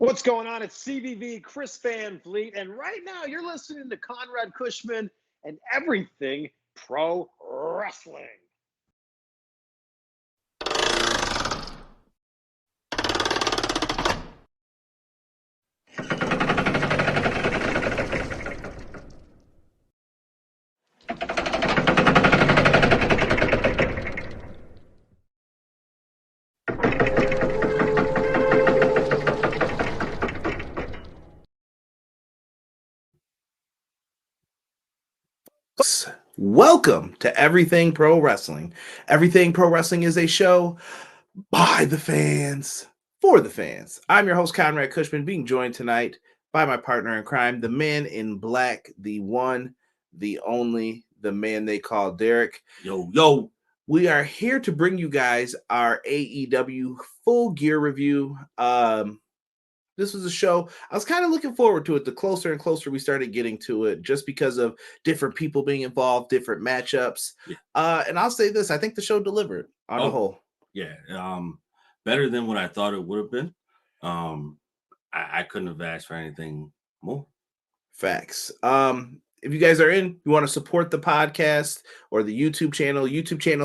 What's going on? It's CVV, Chris Van Vliet, and right now you're listening to Conrad Cushman and everything pro wrestling. Welcome to Everything Pro Wrestling. Everything Pro Wrestling is a show by the fans, for the fans. I'm your host, Conrad Cushman, being joined tonight by my partner in crime, the man in black, the one, the only, the man they call Derek. Yo. We are here to bring you guys our AEW Full Gear review. This was a show I was kind of looking forward to it. The closer and closer we started getting to it, just because of different people being involved, different matchups. Yeah. And I'll say this, I think the show delivered on the whole. Yeah. Better than what I thought it would have been. I couldn't have asked for anything more. Facts. If you guys are in, you want to support the podcast or the YouTube channel,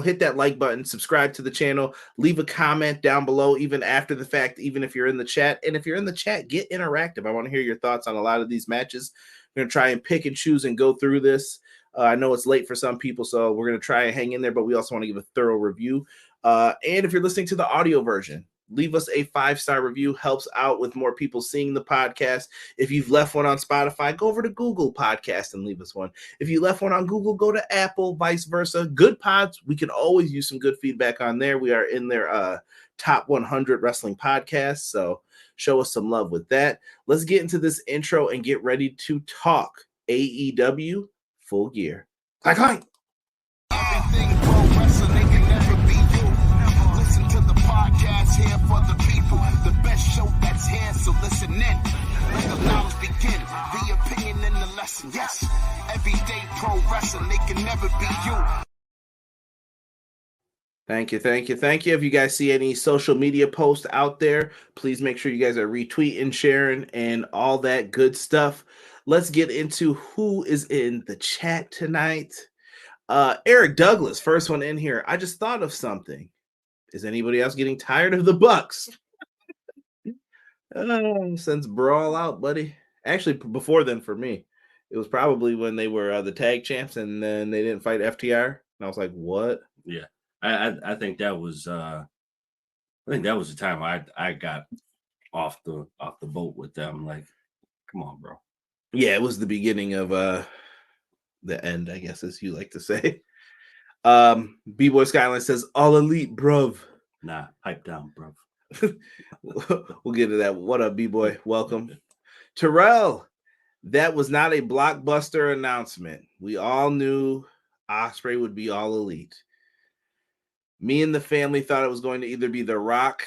hit that like button, subscribe to the channel, leave a comment down below, even after the fact, even if you're in the chat. And if you're in the chat, get interactive. I want to hear your thoughts on a lot of these matches. We're going to try and pick and choose and go through this. I know it's late for some people, so we're going to try and hang in there, but we also want to give a thorough review. And if you're listening to the audio version, leave us a 5-star review. Helps out with more people seeing the podcast. If you've left one on Spotify, go over to Google Podcast and leave us one. If you left one on Google, go to Apple, vice versa. Good pods. We can always use some good feedback on there. We are in their top 100 wrestling podcasts, so show us some love with that. Let's get into this intro and get ready to talk AEW Full Gear. Clank. Everything pro wrestling, they can never be you. Listen to the podcast here for the people. The best show that's here, so listen in. Let the knowledge begin. The opinion and the lesson. Yes, everyday pro wrestling, they can never be you. Thank you. If you guys see any social media posts out there, please make sure you guys are retweeting, sharing, and all that good stuff. Let's get into who is in the chat tonight. Eric Douglas, first one in here. I just thought of something. Is anybody else getting tired of the Bucks? Since Brawl out, buddy. Actually, before then for me, it was probably when they were the tag champs and then they didn't fight FTR. And I was like, what? Yeah. I think that was the time I got off the boat with them. Like, come on, bro. Yeah, it was the beginning of the end, I guess, as you like to say. B-Boy Skyline says, all elite, bruv. Nah, hype down, bruv. We'll get to that. What up, B-Boy? Welcome. Terrell, that was not a blockbuster announcement. We all knew Ospreay would be all elite. Me and the family thought it was going to either be The Rock.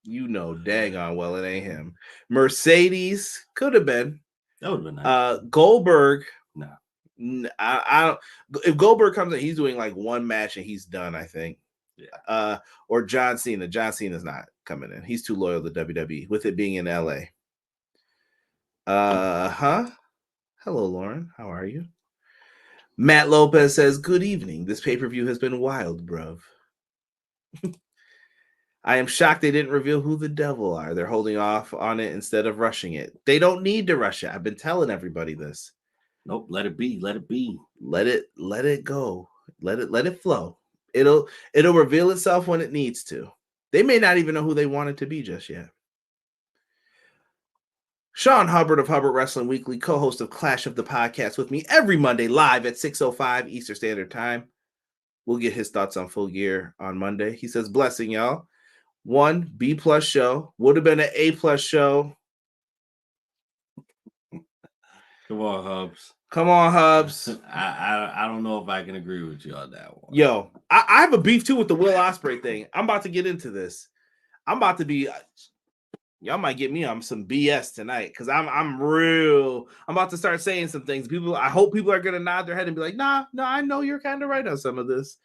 You know, daggone well, it ain't him. Mercedes could have been. That would have been nice. Goldberg. No. I don't. If Goldberg comes in, he's doing like one match and he's done, I think. Yeah. Or John Cena. John Cena's not coming in. He's too loyal to WWE, with it being in LA. Hello, Lauren. How are you? Matt Lopez says, good evening. This pay-per-view has been wild, bruv. I am shocked they didn't reveal who the devil are. They're holding off on it instead of rushing it. They don't need to rush it. I've been telling everybody this. Nope, let it be. Let it be. Let it go. Let it flow. It'll reveal itself when it needs to. They may not even know who they want it to be just yet. Sean Hubbard of Hubbard Wrestling Weekly, co-host of Clash of the Podcast, with me every Monday live at 6:05 Eastern Standard Time. We'll get his thoughts on Full Gear on Monday. He says, blessing, y'all. 1 B+ show. Would have been an A+ show. Come on, Hubs. I don't know if I can agree with you on that one. Yo, I have a beef too with the Will Ospreay thing. I'm about to get into this. I'm about to be... Y'all might get me on some BS tonight because I'm about to start saying some things. I hope people are gonna nod their head and be like, nah, I know you're kind of right on some of this.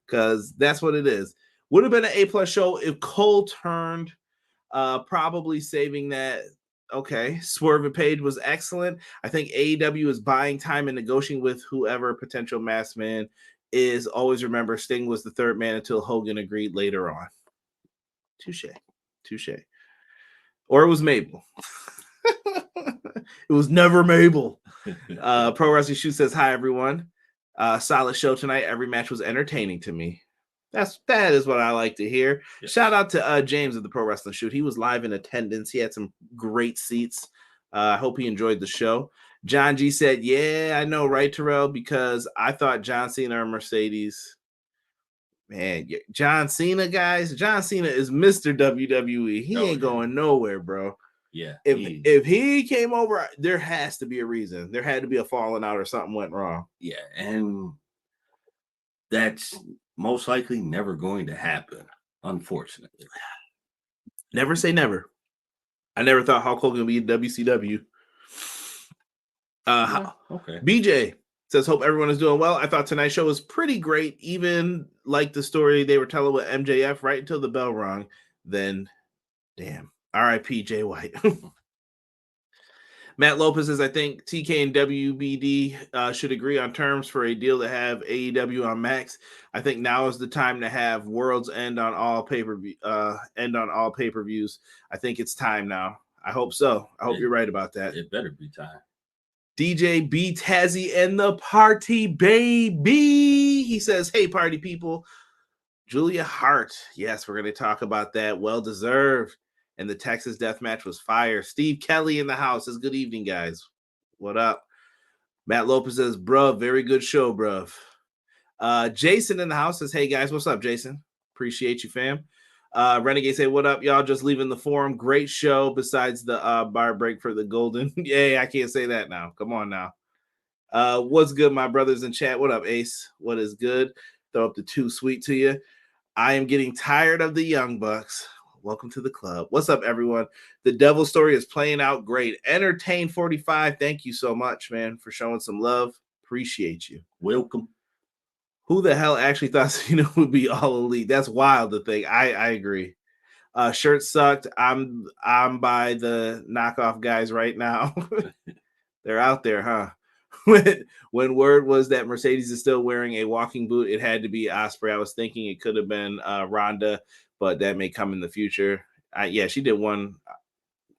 Because that's what it is. Would have been an A+ show if Cole turned Probably saving that. Okay, Swerve and Page was excellent. I think AEW is buying time and negotiating with whoever potential masked man is. Always remember, Sting was the third man until Hogan agreed later on. Touche. Or it was Mabel. It was never Mabel. Pro Wrestling Shoot says, hi, everyone. Solid show tonight. Every match was entertaining to me. That is what I like to hear. Yes. Shout out to James of the Pro Wrestling Shoot. He was live in attendance. He had some great seats. I hope he enjoyed the show. John G said, yeah, I know, right, Terrell? Because I thought John Cena or Mercedes. Man, John Cena, guys. John Cena is Mr. WWE. He ain't going nowhere, bro. Yeah. If he came over, there has to be a reason. There had to be a falling out or something went wrong. Yeah, and that's most likely never going to happen, unfortunately. Never say never. I never thought Hulk Hogan would be in WCW. Okay. BJ says, hope everyone is doing well. I thought tonight's show was pretty great, even like the story they were telling with MJF right until the bell rung. Then, damn. R.I.P. Jay White. Matt Lopez says, I think TK and WBD should agree on terms for a deal to have AEW on Max. I think now is the time to have Worlds end on all pay-per-views. I think it's time now. I hope so. I hope you're right about that. It better be time. DJ B Tazzy and the party baby. He says, hey, party people. Julia Hart. Yes, we're going to talk about that. Well deserved. And the Texas death match was fire. Steve Kelly in the house says, good evening, guys. What up? Matt Lopez says, bruh, very good show, bruv. Jason in the house says, hey, guys, what's up, Jason? Appreciate you, fam. Renegade say, what up, y'all? Just leaving the forum. Great show besides the bar break for the golden. Yay, I can't say that now. Come on now. What's good, my brothers in chat? What up, Ace? What is good? Throw up the 2 sweet to you. I am getting tired of the Young Bucks. Welcome to the club. What's up, everyone? The Devil story is playing out great. Entertain 45. Thank you so much, man, for showing some love. Appreciate you. Welcome. Who the hell actually thought Cena would be all elite? That's wild to think. I agree. Shirt sucked. I'm by the knockoff guys right now. They're out there, huh? When word was that Mercedes is still wearing a walking boot, it had to be Ospreay. I was thinking it could have been Ronda, but that may come in the future. Yeah, she did one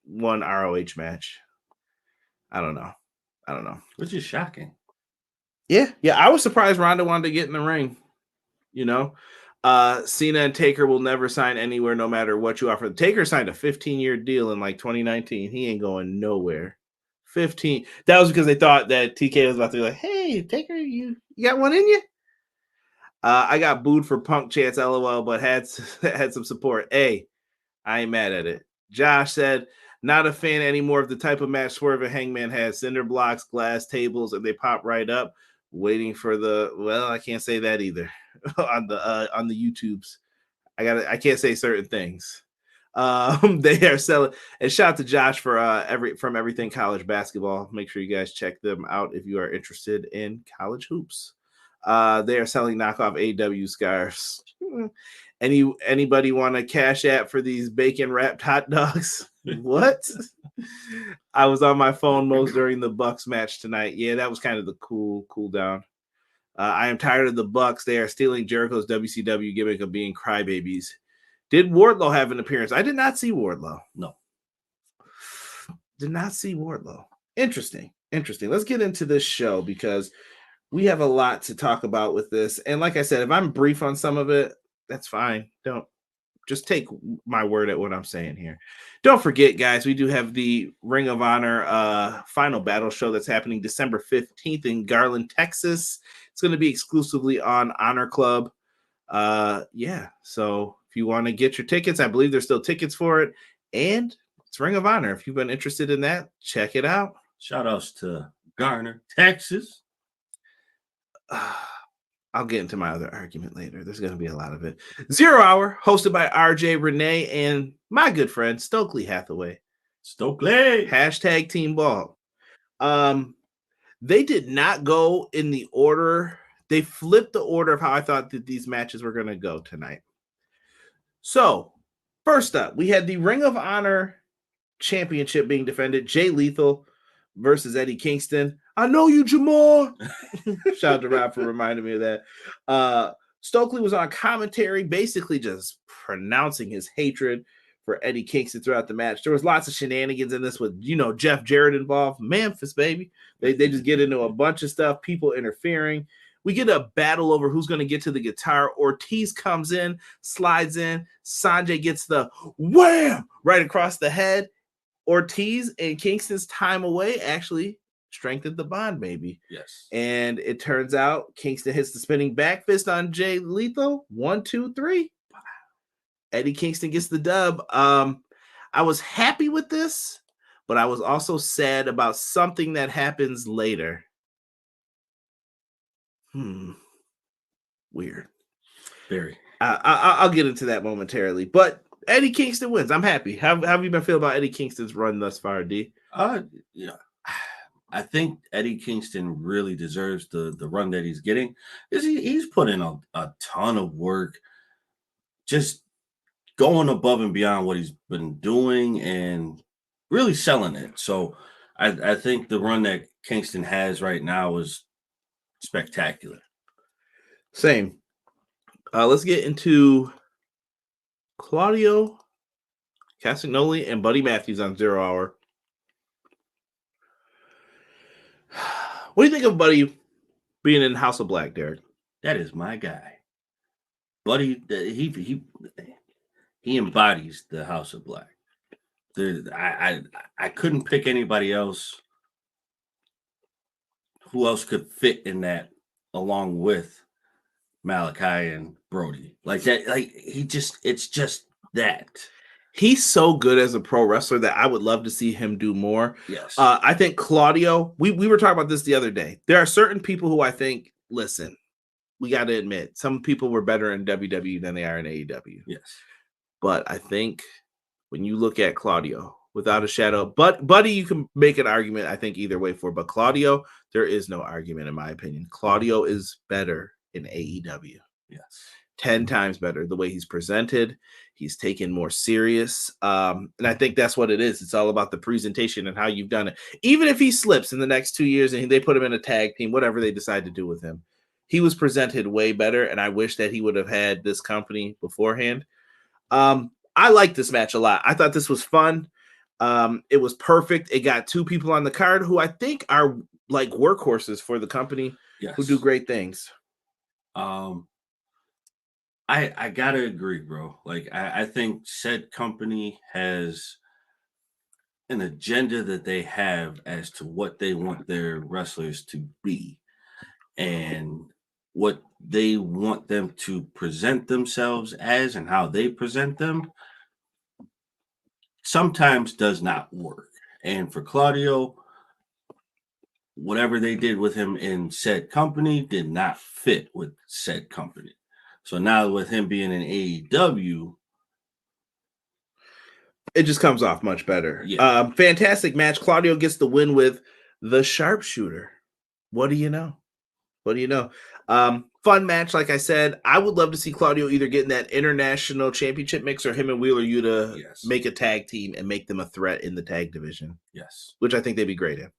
ROH match. I don't know. Which is shocking. Yeah. I was surprised Ronda wanted to get in the ring. You know, Cena and Taker will never sign anywhere, no matter what you offer. Taker signed a 15-year deal in like 2019. He ain't going nowhere. 15. That was because they thought that TK was about to be like, hey, Taker, you got one in you? I got booed for Punk chants, LOL, but had some support. Hey, I ain't mad at it. Josh said, not a fan anymore of the type of match Swerve and Hangman has. Cinder blocks, glass tables, and they pop right up. Waiting for I can't say that either on the YouTubes. I can't say certain things. They are selling, and shout out to Josh for from Everything College Basketball. Make sure you guys check them out if you are interested in college hoops. They are selling knockoff AEW scarves. Anybody want a cash app for these bacon wrapped hot dogs? What? I was on my phone most during the Bucks match tonight. Yeah, that was kind of the cool down. I am tired of the Bucks. They are stealing Jericho's WCW gimmick of being crybabies. Did Wardlow have an appearance? I did not see Wardlow. No. Did not see Wardlow. Interesting. Let's get into this show because we have a lot to talk about with this. And like I said, if I'm brief on some of it, that's fine. Don't just take my word at what I'm saying here. Don't forget, guys, we do have the Ring of Honor Final Battle show that's happening December 15th in Garland, Texas. It's going to be exclusively on Honor Club. So if you want to get your tickets, I believe there's still tickets for it. And it's Ring of Honor. If you've been interested in that, check it out. Shout outs to Garner, Texas. I'll get into my other argument later. There's going to be a lot of it. 0 Hour, hosted by RJ Renee and my good friend Stokely Hathaway. Stokely. Hashtag Team Ball. They did not go in the order. They flipped the order of how I thought that these matches were going to go tonight. So First up, we had the Ring of Honor Championship being defended. Jay Lethal versus Eddie Kingston. I know you, Jamal. Shout out to Rob for reminding me of that. Stokely was on commentary, basically just pronouncing his hatred for Eddie Kingston throughout the match. There was lots of shenanigans in this with, Jeff Jarrett involved. Memphis, baby. They just get into a bunch of stuff, people interfering. We get a battle over who's going to get to the guitar. Ortiz comes in, slides in. Sanjay gets the wham right across the head. Ortiz and Kingston's time away actually strengthened the bond, baby. Yes. And it turns out Kingston hits the spinning back fist on Jay Lethal. 1, 2, 3. Eddie Kingston gets the dub. I was happy with this, but I was also sad about something that happens later. Weird. Very. I'll get into that momentarily, but Eddie Kingston wins. I'm happy. How have you been feeling about Eddie Kingston's run thus far, D? I think Eddie Kingston really deserves the run that he's getting. He's put in a ton of work, just going above and beyond what he's been doing and really selling it. So I think the run that Kingston has right now is spectacular. Same. Let's get into Claudio Castagnoli and Buddy Matthews on 0 Hour. What do you think of Buddy being in House of Black, Derek? That is my guy. Buddy, he embodies the House of Black. I couldn't pick anybody else. Who else could fit in that along with Malachi and Brody? Like that, it's just that. He's so good as a pro wrestler that I would love to see him do more. Yes. I think Claudio, we were talking about this the other day. There are certain people who I think, listen, we got to admit, some people were better in WWE than they are in AEW. Yes. But I think when you look at Claudio, without a shadow, but Buddy, you can make an argument, I think, either way for. But Claudio, there is no argument, in my opinion. Claudio is better in AEW. Yes. 10 times better. The way he's presented, he's taken more serious. And I think that's what it is. It's all about the presentation and how you've done it. Even if he slips in the next 2 years and they put him in a tag team, whatever they decide to do with him, he was presented way better. And I wish that he would have had this company beforehand. I like this match a lot. I thought this was fun. It was perfect. It got 2 people on the card who I think are like workhorses for the company. Yes. Who do great things. I gotta agree, bro. Like I think said company has an agenda that they have as to what they want their wrestlers to be and what they want them to present themselves as and how they present them sometimes does not work. And for Claudio, whatever they did with him in said company did not fit with said company. So now with him being in AEW, it just comes off much better. Yeah. Fantastic match. Claudio gets the win with the sharpshooter. What do you know? Fun match, like I said. I would love to see Claudio either get in that international championship mix or him and Wheeler Yuta make a tag team and make them a threat in the tag division. Yes. Which I think they'd be great in.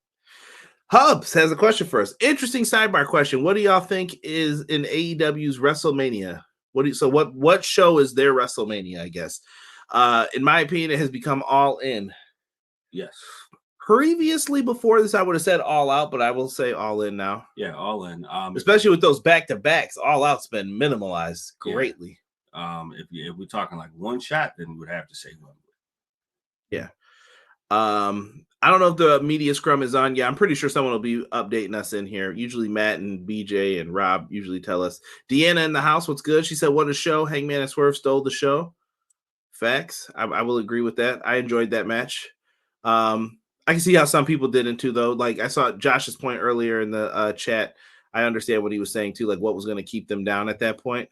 Hubs has a question for us. Interesting sidebar question. What do y'all think is in AEW's WrestleMania? What show is their WrestleMania, I guess? In my opinion, it has become All In. Yes. Previously, before this, I would have said All Out, but I will say All In now. Yeah, All In. Especially with those back-to-backs, All Out's been minimalized greatly. If we're talking like one shot, then we would have to say one. Yeah. I don't know if the media scrum is on. Yeah, I'm pretty sure someone will be updating us in here. Usually Matt and BJ and Rob usually tell us. Deanna in the house, what's good? She said, what a show. Hangman and Swerve stole the show. Facts. I will agree with that. I enjoyed that match. I can see how some people didn't too, though. Like I saw Josh's point earlier in the chat. I understand what he was saying too, like what was going to keep them down at that point.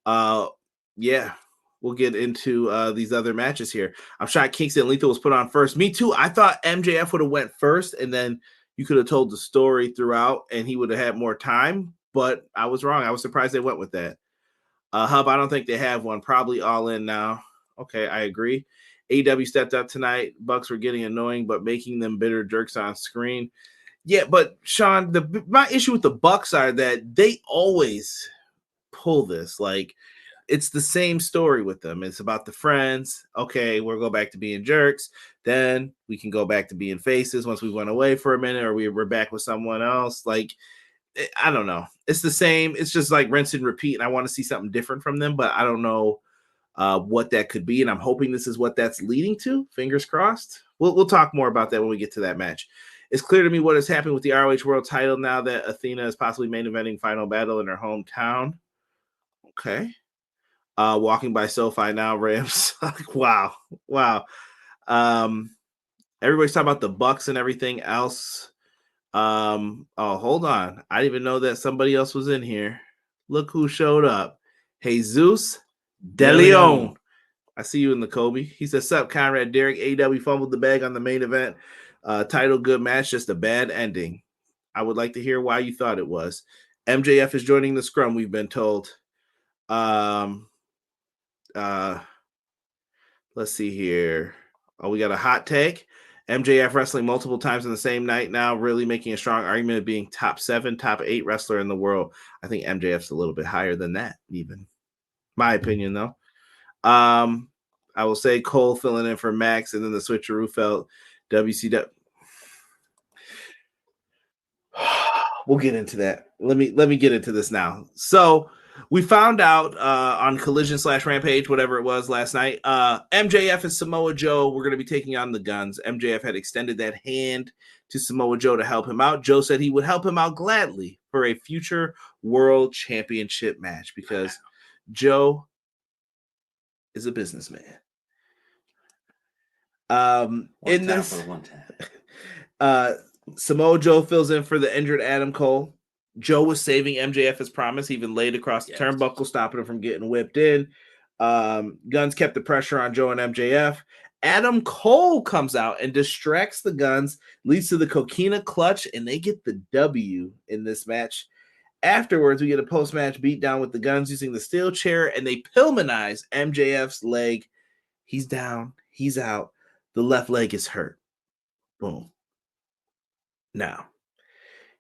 Yeah. We'll get into these other matches here. I'm shocked Kingston Lethal was put on first. Me too. I thought MJF would have went first, and then you could have told the story throughout, and he would have had more time. But I was wrong. I was surprised they went with that. Hub, I don't think they have one. Probably All In now. Okay, I agree. AEW stepped up tonight. Bucks were getting annoying, but making them bitter jerks on screen. Yeah, but Sean, my issue with the Bucks are that they always pull this. Like, it's the same story with them. It's about the friends. Okay, we'll go back to being jerks. Then we can go back to being faces once we went away for a minute, or we're back with someone else. Like, I don't know. It's the same. It's just like rinse and repeat. And I want to see something different from them, but I don't know what that could be. And I'm hoping this is what that's leading to. Fingers crossed. We'll talk more about that when we get to that match. It's clear to me what has happened with the ROH World title now that Athena is possibly main eventing Final Battle in her hometown. Okay. Walking by SoFi now, Rams. Wow. Everybody's talking about the Bucks and everything else. Hold on. I didn't even know that somebody else was in here. Look who showed up. Jesus De Leon. I see you in the Kobe. He says, sup, Conrad Derek. AEW fumbled the bag on the main event. Title good match, just a bad ending. I would like to hear why you thought it was. MJF is joining the scrum, we've been told. Let's see here. Oh, we got a hot take. MJF wrestling multiple times in the same night now, really making a strong argument of being top 7, top 8 wrestler in the world. I think MJF's a little bit higher than that, even. My opinion, though. I will say Cole filling in for Max, and then the switcheroo felt WCW. We'll get into that. Let me get into this now. So we found out on Collision/Rampage, whatever it was last night, MJF and Samoa Joe were going to be taking on the Guns. MJF had extended that hand to Samoa Joe to help him out. Joe said he would help him out gladly for a future World Championship match because Joe is a businessman. Samoa Joe fills in for the injured Adam Cole. Joe was saving MJF as promised, even laid across the turnbuckle, stopping him from getting whipped in. Guns kept the pressure on Joe and MJF. Adam Cole comes out and distracts the Guns, leads to the Coquina clutch, and they get the W in this match. Afterwards, we get a post-match beatdown with the Guns using the steel chair, and they Pillmanize MJF's leg. He's down. He's out. The left leg is hurt. Boom. Now,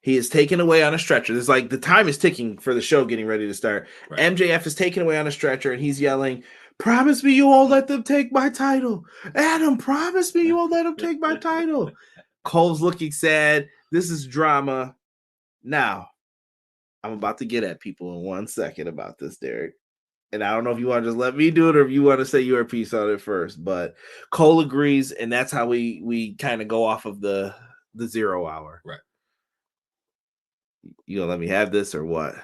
he is taken away on a stretcher. There's like the time is ticking for the show getting ready to start. Right. MJF is taken away on a stretcher, and he's yelling, "Promise me you won't let them take my title. Adam, promise me you won't let them take my title." Cole's looking sad. This is drama. Now, I'm about to get at people in 1 second about this, Derek. And I don't know if you want to just let me do it or if you want to say your piece on it first. But Cole agrees, and that's how we kind of go off of the 0 hour. Right. You gonna let me have this or what?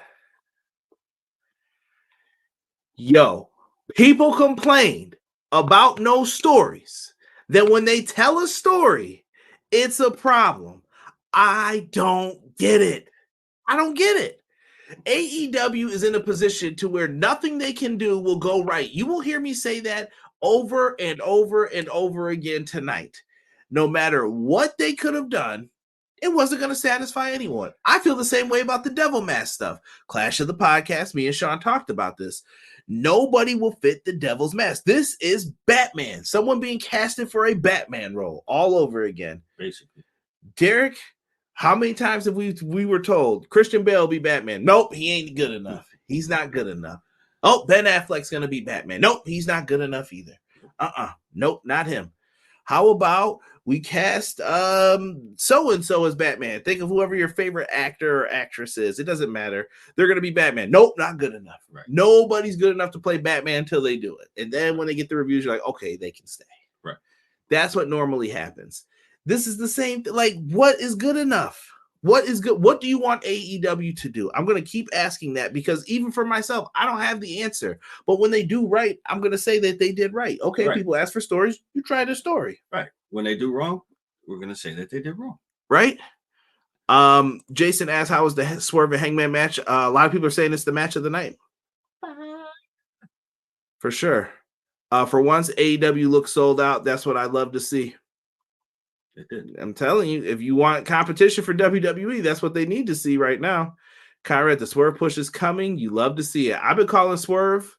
Yo, people complained about no stories. That when they tell a story, it's a problem. I don't get it. I don't get it. AEW is in a position to where nothing they can do will go right. You will hear me say that over and over and over again tonight. No matter what they could have done, it wasn't going to satisfy anyone. I feel the same way about the Devil Mask stuff. Clash of the Podcast, me and Sean talked about this. Nobody will fit the Devil's Mask. This is Batman. Someone being casted for a Batman role all over again. Basically. Derek, how many times have we were told Christian Bale will be Batman? Nope, he ain't good enough. He's not good enough. Oh, Ben Affleck's going to be Batman. Nope, he's not good enough either. Nope, not him. How about we cast so-and-so as Batman? Think of whoever your favorite actor or actress is. It doesn't matter. They're going to be Batman. Nope, not good enough. Right. Nobody's good enough to play Batman until they do it. And then when they get the reviews, you're like, okay, they can stay. Right. That's what normally happens. This is the same thing. Like, what is good enough? What is good? What do you want AEW to do? I'm going to keep asking that because even for myself, I don't have the answer. But when they do right, I'm going to say that they did right. Okay, right. People ask for stories. You try the story. Right. When they do wrong, we're going to say that they did wrong. Right? Jason asked, how was the Swerve and Hangman match? A lot of people are saying it's the match of the night. For sure. For once, AEW looks sold out. That's what I'd love to see. I'm telling you, if you want competition for WWE, that's what they need to see right now. Conrad, the Swerve push is coming. You love to see it. I've been calling Swerve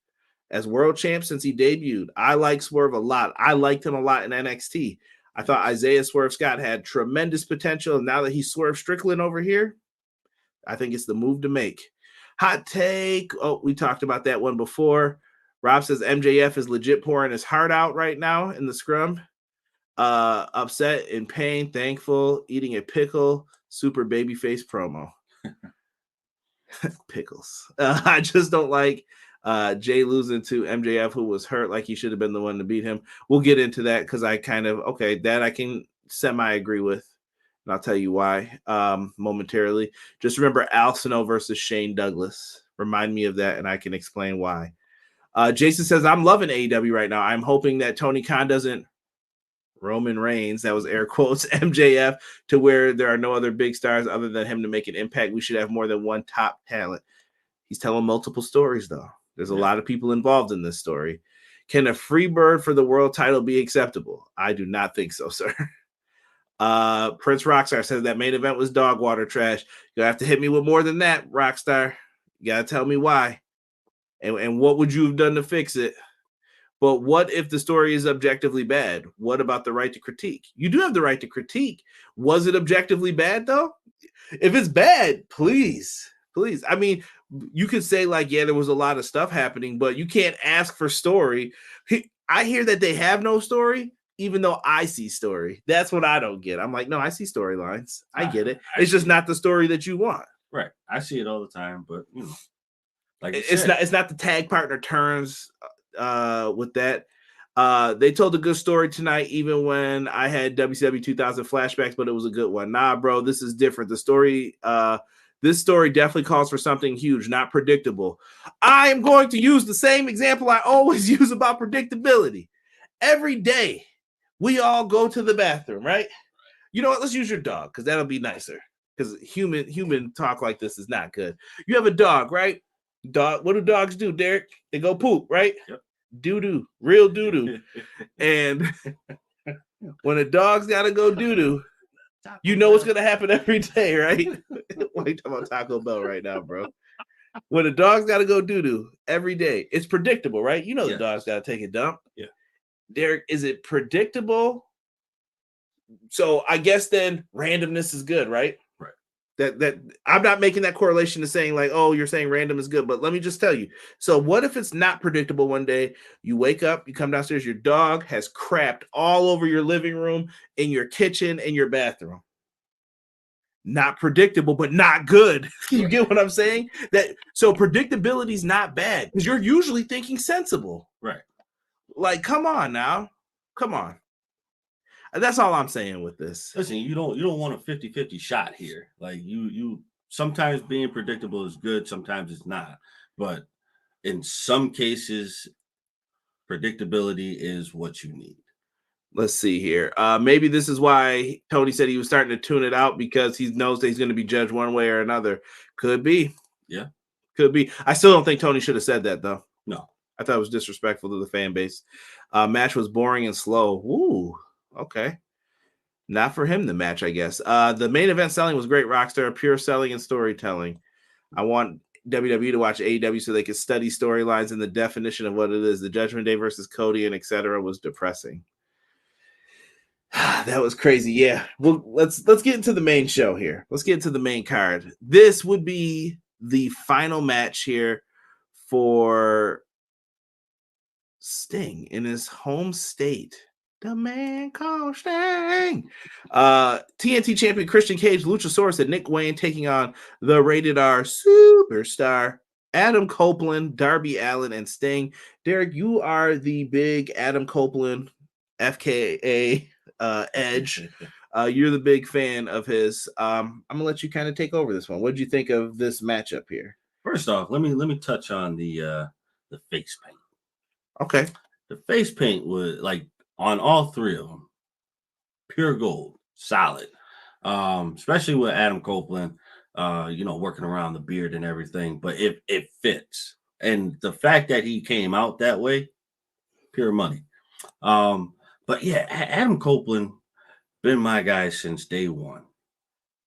as world champ since he debuted. I like Swerve a lot. I liked him a lot in NXT. I thought Isaiah Swerve Scott had tremendous potential. And now that he's Swerve Strickland over here, I think it's the move to make. Hot take. Oh, we talked about that one before. Rob says MJF is legit pouring his heart out right now in the scrum. Upset, in pain, thankful, eating a pickle, super babyface promo. Pickles. I just don't like Jay losing to MJF, who was hurt like he should have been the one to beat him. We'll get into that because I that I can semi-agree with. And I'll tell you why momentarily. Just remember Al Snow versus Shane Douglas. Remind me of that, and I can explain why. Jason says, I'm loving AEW right now. I'm hoping that Tony Khan doesn't Roman Reigns, that was air quotes, MJF, to where there are no other big stars other than him to make an impact. We should have more than one top talent. He's telling multiple stories, though. There's a lot of people involved in this story. Can a free bird for the world title be acceptable? I do not think so, sir. Prince Rockstar says that main event was dog water trash. You'll have to hit me with more than that, Rockstar. You got to tell me why. And what would you have done to fix it? But what if the story is objectively bad? What about the right to critique? You do have the right to critique. Was it objectively bad, though? If it's bad, please. I mean, you could say, like, yeah, there was a lot of stuff happening, but you can't ask for story. I hear that they have no story, even though I see story. That's what I don't get. I'm like, no, I see storylines. I get it. It's just not the story that you want. Right. I see it all the time, but, you know, like it's not the tag partner turns with that. They told a good story tonight, even when I had WCW 2000 flashbacks, but it was a good one. Nah, bro, this is different. The story, this story definitely calls for something huge, not predictable. I am going to use the same example I always use about predictability. Every day, we all go to the bathroom, right? You know what? Let's use your dog because that'll be nicer. Because human talk like this is not good. You have a dog, right? Dog. What do dogs do, Derek? They go poop, right? Yep. Doo-doo, real doo-doo. And when a dog's got to go doo-doo, you know what's going to happen every day, right? Why are you talking about Taco Bell right now, bro? When a dog's got to go doo-doo every day, it's predictable, right? You know the dog's got to take a dump. Yeah. Derek, is it predictable? So I guess then randomness is good, right? That I'm not making that correlation to saying like, oh, you're saying random is good, but let me just tell you. So what if it's not predictable one day? You wake up, you come downstairs, your dog has crapped all over your living room, in your kitchen, in your bathroom. Not predictable, but not good. You get what I'm saying? So predictability is not bad because you're usually thinking sensible. Right. Like, come on now. Come on. That's all I'm saying with this. Listen, you don't want a 50-50 shot here. Like you sometimes being predictable is good, sometimes it's not. But in some cases, predictability is what you need. Let's see here. Maybe this is why Tony said he was starting to tune it out because he knows that he's going to be judged one way or another. Could be. Yeah. Could be. I still don't think Tony should have said that, though. No. I thought it was disrespectful to the fan base. Match was boring and slow. Ooh. Okay. Not for him, the match, I guess. The main event selling was great, Rockstar. Pure selling and storytelling. I want WWE to watch AEW so they can study storylines and the definition of what it is. The Judgment Day versus Cody and etc. was depressing. That was crazy. Yeah. Well, let's get into the main show here. Let's get into the main card. This would be the final match here for Sting in his home state. The man called Sting. TNT champion Christian Cage, Luchasaurus, and Nick Wayne taking on the Rated R superstar Adam Copeland, Darby Allin, and Sting. Derek, you are the big Adam Copeland, FKA Edge. You're the big fan of his. I'm gonna let you kind of take over this one. What did you think of this matchup here? First off, let me touch on the face paint. Okay. The face paint was like on all three of them, pure gold, solid. Especially with Adam Copeland, working around the beard and everything, but it fits. And the fact that he came out that way, pure money. But yeah, Adam Copeland been my guy since day one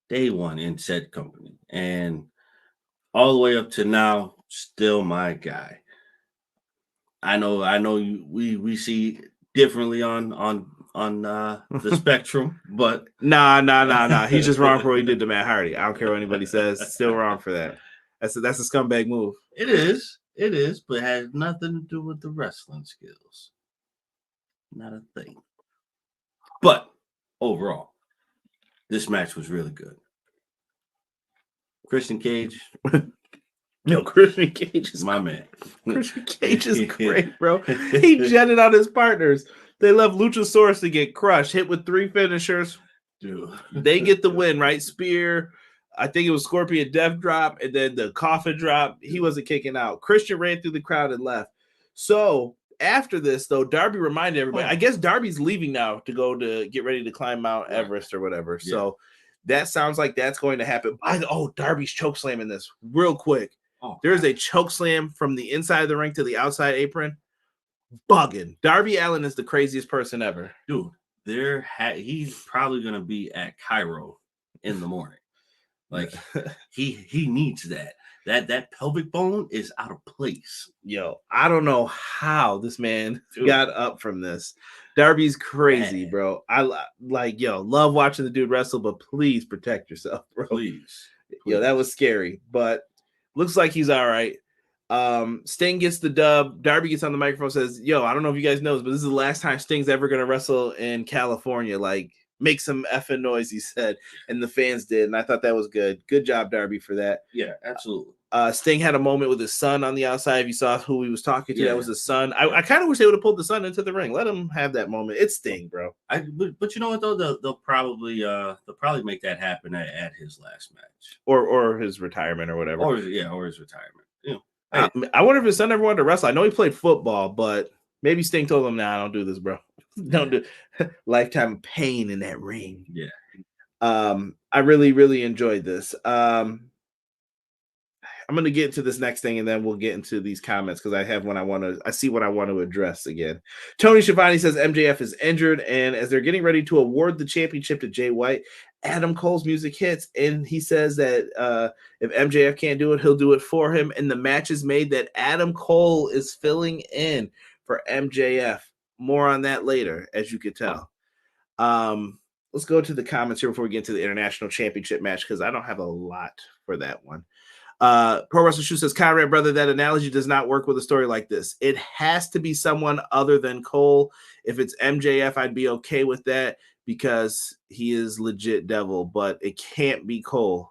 in said company, and all the way up to now, still my guy. I know we see differently on the spectrum, but Nah. He's just wrong for what he did to Matt Hardy. I don't care what anybody says. Still wrong for that. That's a scumbag move. It is, but it has nothing to do with the wrestling skills. Not a thing. But overall, this match was really good. Christian Cage. No, Christian Cage is my man. Christian Cage is great, bro. He jetted on his partners. They left Luchasaurus to get crushed, hit with 3 finishers. Dude. They get the win, right? Spear, I think it was Scorpion Death Drop, and then the coffin drop. He wasn't kicking out. Christian ran through the crowd and left. So after this, though, Darby reminded everybody, I guess Darby's leaving now to go to get ready to climb Mount Everest or whatever. Yeah. So that sounds like that's going to happen. Darby's chokeslamming this real quick. There's a choke slam from the inside of the ring to the outside apron. Bugging. Darby Allin is the craziest person ever. Dude, he's probably going to be at Cairo in the morning. Like, he needs that. That pelvic bone is out of place. Yo, I don't know how this man got up from this. Darby's crazy, bro. I love watching the dude wrestle, but please protect yourself, bro. Please. Yo, that was scary, but looks like he's all right. Sting gets the dub. Darby gets on the microphone, says, yo, I don't know if you guys know this, but this is the last time Sting's ever going to wrestle in California. Like, make some effing noise, he said. And the fans did. And I thought that was good. Good job, Darby, for that. Yeah, absolutely. Sting had a moment with his son on the outside. If you saw who he was talking to, that was his son. I kind of wish they would have pulled the son into the ring. Let him have that moment. It's Sting, bro. But you know what, though? They'll probably make that happen at his last match. Or his retirement or whatever. Or his retirement. You know. I wonder if his son ever wanted to wrestle. I know he played football, but maybe Sting told him, nah, don't do this, bro. Don't do lifetime of pain in that ring. Yeah. I really, really enjoyed this. I'm going to get to this next thing, and then we'll get into these comments because I see what I want to address again. Tony Schiavone says MJF is injured, and as they're getting ready to award the championship to Jay White, Adam Cole's music hits, and he says that if MJF can't do it, he'll do it for him, and the match is made that Adam Cole is filling in for MJF. More on that later, as you could tell. Let's go to the comments here before we get into the International Championship match because I don't have a lot for that one. Pro Wrestling Shoe says, Conrad, brother, that analogy does not work with a story like this. It has to be someone other than Cole. If it's MJF, I'd be okay with that because he is legit devil, but it can't be Cole.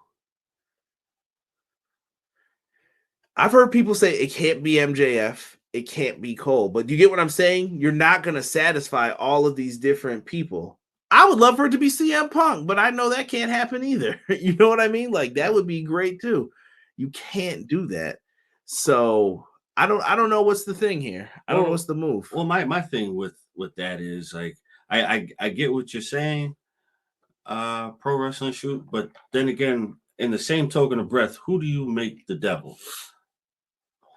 I've heard people say it can't be MJF, it can't be Cole, but you get what I'm saying? You're not going to satisfy all of these different people. I would love for it to be CM Punk, but I know that can't happen either. You know what I mean? Like, that would be great too. You can't do that. So I don't know what's the thing here. I don't know what's the move. Well, my thing with that is like I get what you're saying, Pro Wrestling Shoot, but then again, in the same token of breath, who do you make the devil?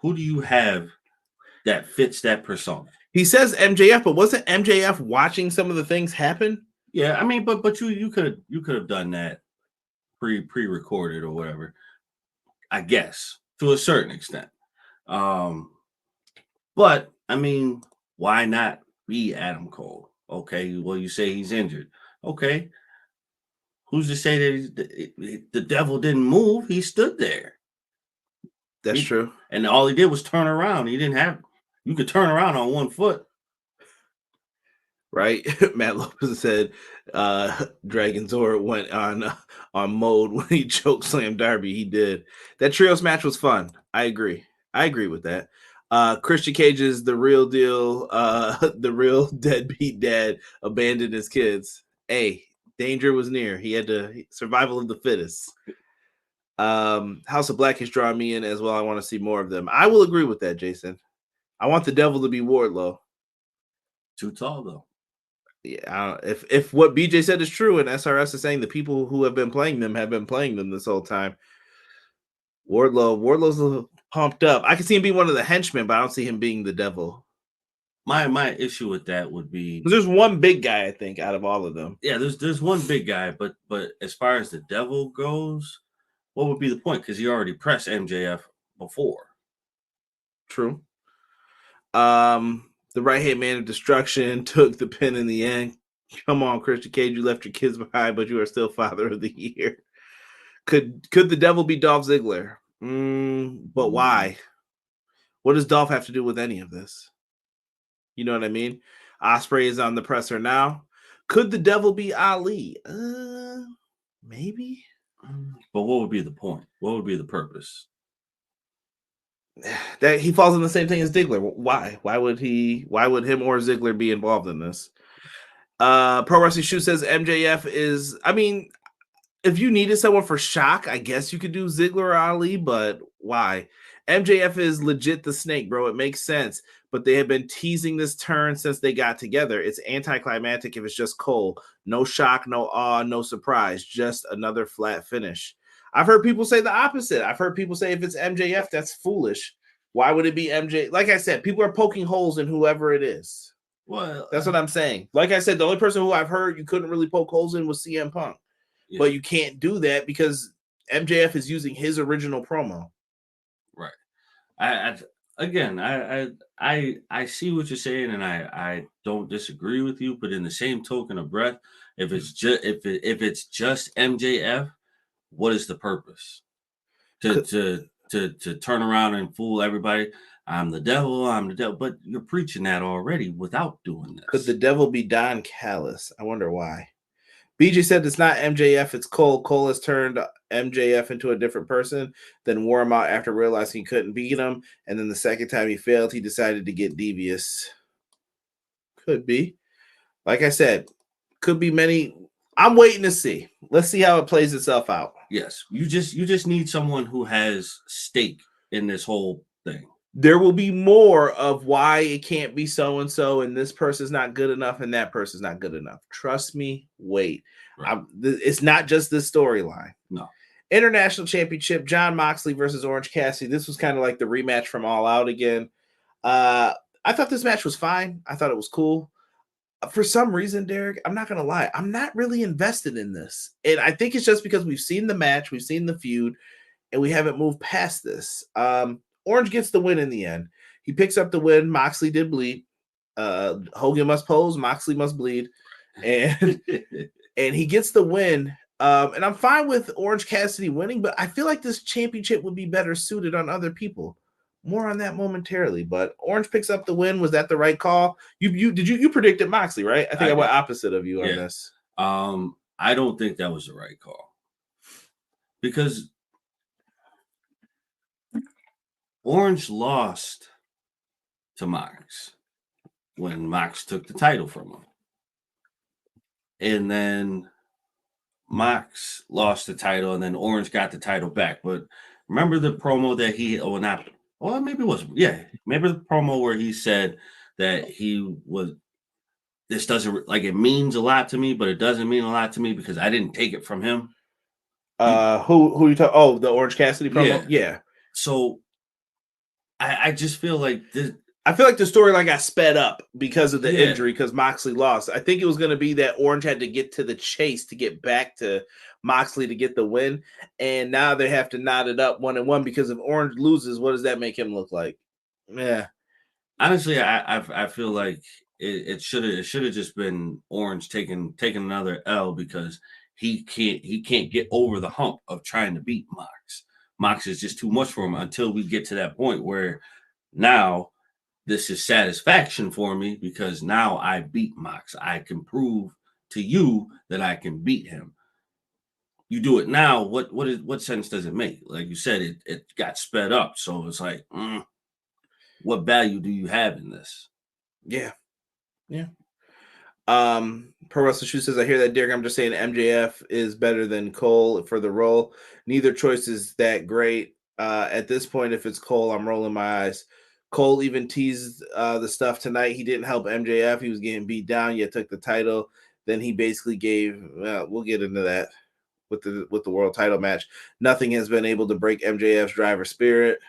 Who do you have that fits that persona? He says MJF, but wasn't MJF watching some of the things happen? Yeah, I mean, but you could have done that pre-recorded or whatever. I guess, to a certain extent. But, I mean, why not be Adam Cole? Okay, well, you say he's injured. Okay. Who's to say that the devil didn't move? He stood there. That's true. And all he did was turn around. You could turn around on one foot. Right? Matt Lopez said Dragon Zord went on mode when he choke slammed Darby. He did. That trios match was fun. I agree with that. Christian Cage is the real deal. The real deadbeat dad abandoned his kids. Hey, danger was near. He had to survival of the fittest. House of Black has drawn me in as well. I want to see more of them. I will agree with that, Jason. I want the devil to be Wardlow. Too tall, though. Yeah, if what BJ said is true and SRS is saying the people who have been playing them have been playing them this whole time, Wardlow's a little pumped up. I can see him being one of the henchmen, but I don't see him being the devil. My issue with that would be there's one big guy, I think, out of all of them. Yeah, there's one big guy, but as far as the devil goes, what would be the point? Because he already pressed MJF before. True. The right hand man of destruction took the pin in the end. Come on, Christian Cage, you left your kids behind, but you are still Father of the Year. Could the devil be Dolph Ziggler? But why? What does Dolph have to do with any of this? You know what I mean? Ospreay is on the presser now. Could the devil be Ali? Maybe. But what would be the point? What would be the purpose? That he falls in the same thing as Ziggler. Why? Why would him or Ziggler be involved in this? Pro Wrestling Shoe says MJF is. I mean, if you needed someone for shock, I guess you could do Ziggler or Ali, but why? MJF is legit the snake, bro. It makes sense. But they have been teasing this turn since they got together. It's anticlimactic if it's just Cole. No shock, no awe, no surprise. Just another flat finish. I've heard people say the opposite. I've heard people say if it's MJF, that's foolish. Why would it be MJ? Like I said, people are poking holes in whoever it is. Well, that's what I'm saying. Like I said, the only person who I've heard you couldn't really poke holes in was CM Punk. Yeah. But you can't do that because MJF is using his original promo. Right. I see what you're saying, and I don't disagree with you. But in the same token of breath, if it's just MJF, what is the purpose? To turn around and fool everybody. I'm the devil. But you're preaching that already without doing this. Could the devil be Don Callis? I wonder why. BJ said it's not MJF, it's Cole. Cole has turned MJF into a different person, then wore him out after realizing he couldn't beat him. And then the second time he failed, he decided to get devious. Could be. Like I said, could be many. I'm waiting to see. Let's see how it plays itself out. Yes. You just need someone who has stake in this whole thing. There will be more of why it can't be so-and-so and this person's not good enough and that person's not good enough. Trust me, wait. Right. It's not just this storyline. No. International Championship, Jon Moxley versus Orange Cassidy. This was kind of like the rematch from All Out again. I thought this match was fine. I thought it was cool. For some reason, Derek, I'm not going to lie. I'm not really invested in this. And I think it's just because we've seen the match, we've seen the feud, and we haven't moved past this. Orange gets the win in the end. He picks up the win. Moxley did bleed. Hogan must pose. Moxley must bleed. And and he gets the win. And I'm fine with Orange Cassidy winning, but I feel like this championship would be better suited on other people. More on that momentarily. But Orange picks up the win. Was that the right call? You predicted Moxley, right? I think I went opposite of you on this. I don't think that was the right call. Because Orange lost to Mox when Mox took the title from him. And then Mox lost the title, and then Orange got the title back. But remember the promo that maybe it wasn't. Yeah, maybe the promo where he said that this doesn't, like, it means a lot to me, but it doesn't mean a lot to me because I didn't take it from him. Who you talking? Oh, the Orange Cassidy promo? Yeah. So I just feel like this. I feel like the storyline got sped up because of the injury, because Moxley lost. I think it was going to be that Orange had to get to the chase to get back to Moxley to get the win. And now they have to knot it up 1-1 because if Orange loses, what does that make him look like? Yeah. Honestly, I feel like it should have just been Orange taking another L because he can't get over the hump of trying to beat Mox. Mox is just too much for him until we get to that point where now this is satisfaction for me because now I beat Mox. I can prove to you that I can beat him. You do it now, what sense does it make? Like you said, it got sped up. So it's like, what value do you have in this? Yeah. Yeah. Pro Wrestling Shoe says, I hear that, Derek. I'm just saying MJF is better than Cole for the role. Neither choice is that great. At this point, if it's Cole, I'm rolling my eyes. Cole even teased the stuff tonight. He didn't help MJF. He was getting beat down, yet took the title. Then he basically gave, we'll get into that with the world title match. Nothing has been able to break MJF's driver spirit.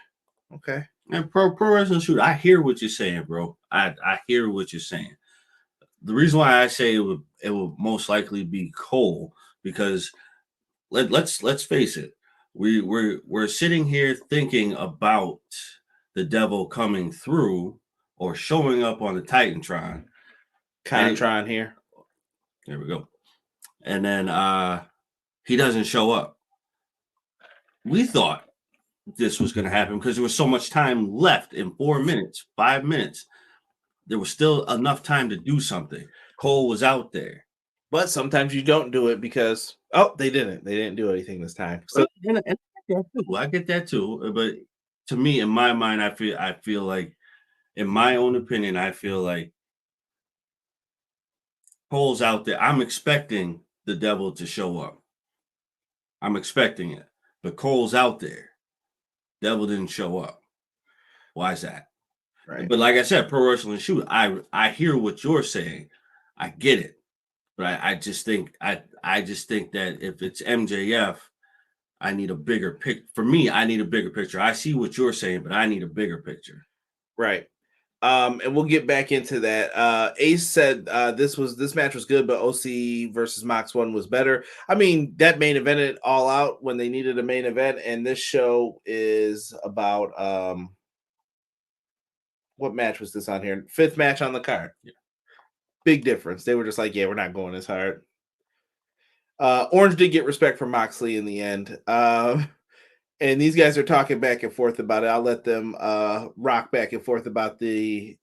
Okay. And Pro Wrestling Shoot, I hear what you're saying, bro. I hear what you're saying. The reason why I say it would most likely be Cole, because let's face it, we're sitting here thinking about the devil coming through or showing up on the Titantron. Contron here. There we go. And then he doesn't show up. We thought this was going to happen because there was so much time left in 4 minutes, 5 minutes. There was still enough time to do something. Cole was out there. But sometimes you don't do it because, they didn't. They didn't do anything this time. So I get that too. But to me, in my mind, I feel like, in my own opinion, I feel like Cole's out there. I'm expecting the devil to show up. I'm expecting it. But Cole's out there. Devil didn't show up. Why is that? Right. But like I said, pro wrestling shoot. I hear what you're saying. I get it. But I just think that if it's MJF, I need a bigger pic. For me, I need a bigger picture. I see what you're saying, but I need a bigger picture. Right. And we'll get back into that. Ace said this match was good, but OC versus Mox 1 was better. I mean, that main evented All Out when they needed a main event, and this show is about what match was this on here? 5th match on the card. Yeah. Big difference. They were just like, yeah, we're not going as hard. Orange did get respect from Moxley in the end. And these guys are talking back and forth about it. I'll let them rock back and forth about the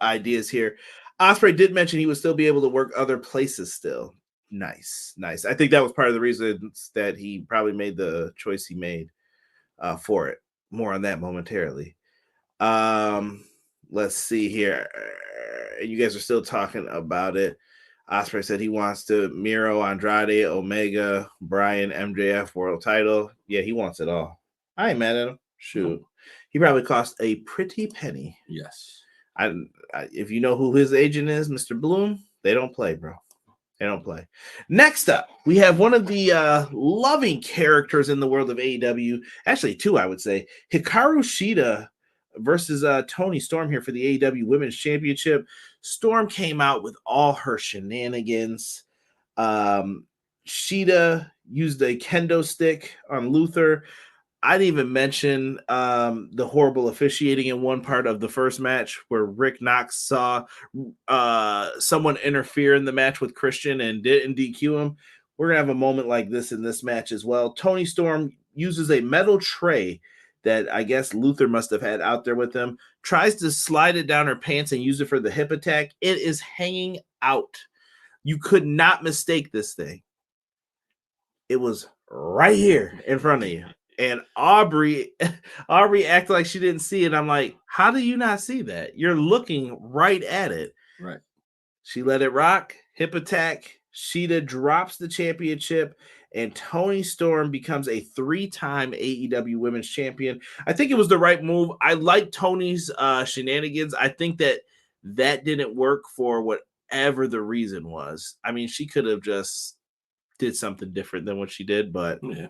ideas here. Ospreay did mention he would still be able to work other places still. Nice. I think that was part of the reasons that he probably made the choice he made for it. More on that momentarily. Let's see here. You guys are still talking about it. Ospreay said he wants to Miro, Andrade, Omega, Bryan, MJF world title. Yeah, he wants it all. I ain't mad at him. Shoot. He probably cost a pretty penny. Yes. If you know who his agent is, Mr. Bloom, they don't play, bro. They don't play. Next up, we have one of the loving characters in the world of AEW. Actually, two, I would say. Hikaru Shida versus Toni Storm here for the AEW Women's Championship. Storm came out with all her shenanigans. Shida used a kendo stick on Luther. I didn't even mention the horrible officiating in one part of the first match where Rick Knox saw someone interfere in the match with Christian and didn't DQ him. We're going to have a moment like this in this match as well. Toni Storm uses a metal tray that I guess Luther must have had out there with him, tries to slide it down her pants and use it for the hip attack. It is hanging out. You could not mistake this thing. It was right here in front of you. And Aubrey acted like she didn't see it. I'm like, how do you not see that? You're looking right at it. Right. She let it rock, hip attack. Shida drops the championship, and Toni Storm becomes a 3-time AEW Women's Champion. I think it was the right move. I like Toni's shenanigans. I think that didn't work for whatever the reason was. I mean, she could have just did something different than what she did, but yeah.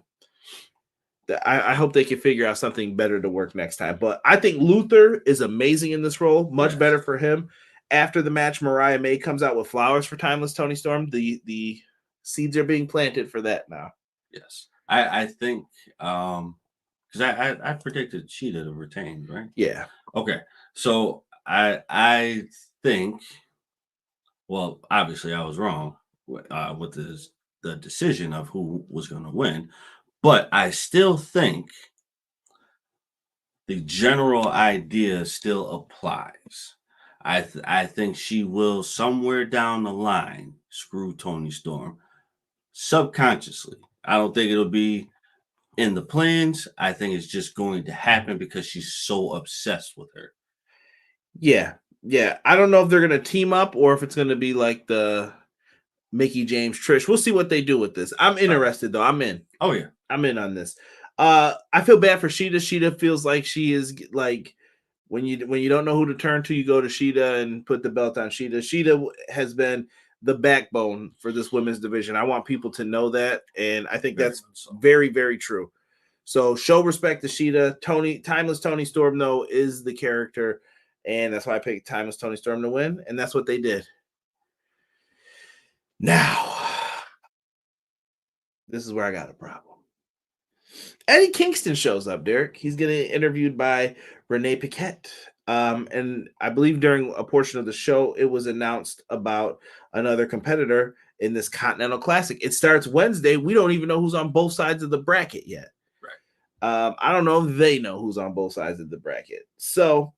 I hope they can figure out something better to work next time. But I think Luther is amazing in this role. Much better for him. After the match, Mariah May comes out with flowers for Timeless Toni Storm. The seeds are being planted for that now. Yes. I think because I predicted Shida to retain, right? Yeah. Okay. So I think, well, obviously I was wrong with the decision of who was going to win. But I still think the general idea still applies. I think she will somewhere down the line screw Toni Storm subconsciously. I don't think it'll be in the plans. I think it's just going to happen because she's so obsessed with her. Yeah. I don't know if they're going to team up or if it's going to be like the Mickie James Trish. We'll see what they do with this. I'm interested though. I'm in. Oh yeah. I'm in on this. I feel bad for Shida. Shida feels like she is like when you don't know who to turn to, you go to Shida and put the belt on Shida. Shida has been the backbone for this women's division. I want people to know that, and I think that's very, very true. So show respect to Shida. Timeless Toni Storm though is the character, and that's why I picked Timeless Toni Storm to win, and that's what they did. Now, this is where I got a problem. Eddie Kingston shows up, Derek. He's getting interviewed by Renee Paquette. And I believe during a portion of the show, it was announced about another competitor in this Continental Classic. It starts Wednesday. We don't even know who's on both sides of the bracket yet. Right. I don't know if they know who's on both sides of the bracket. So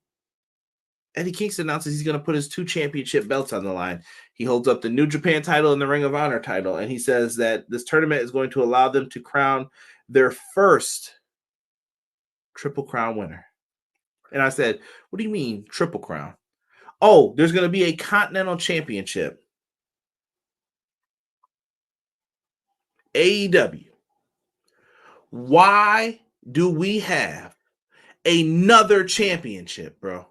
Eddie Kingston announces he's going to put his 2 championship belts on the line. He holds up the New Japan title and the Ring of Honor title, and he says that this tournament is going to allow them to crown their first Triple Crown winner. And I said, what do you mean Triple Crown? Oh, there's going to be a Continental Championship. AEW. Why do we have another championship, bro?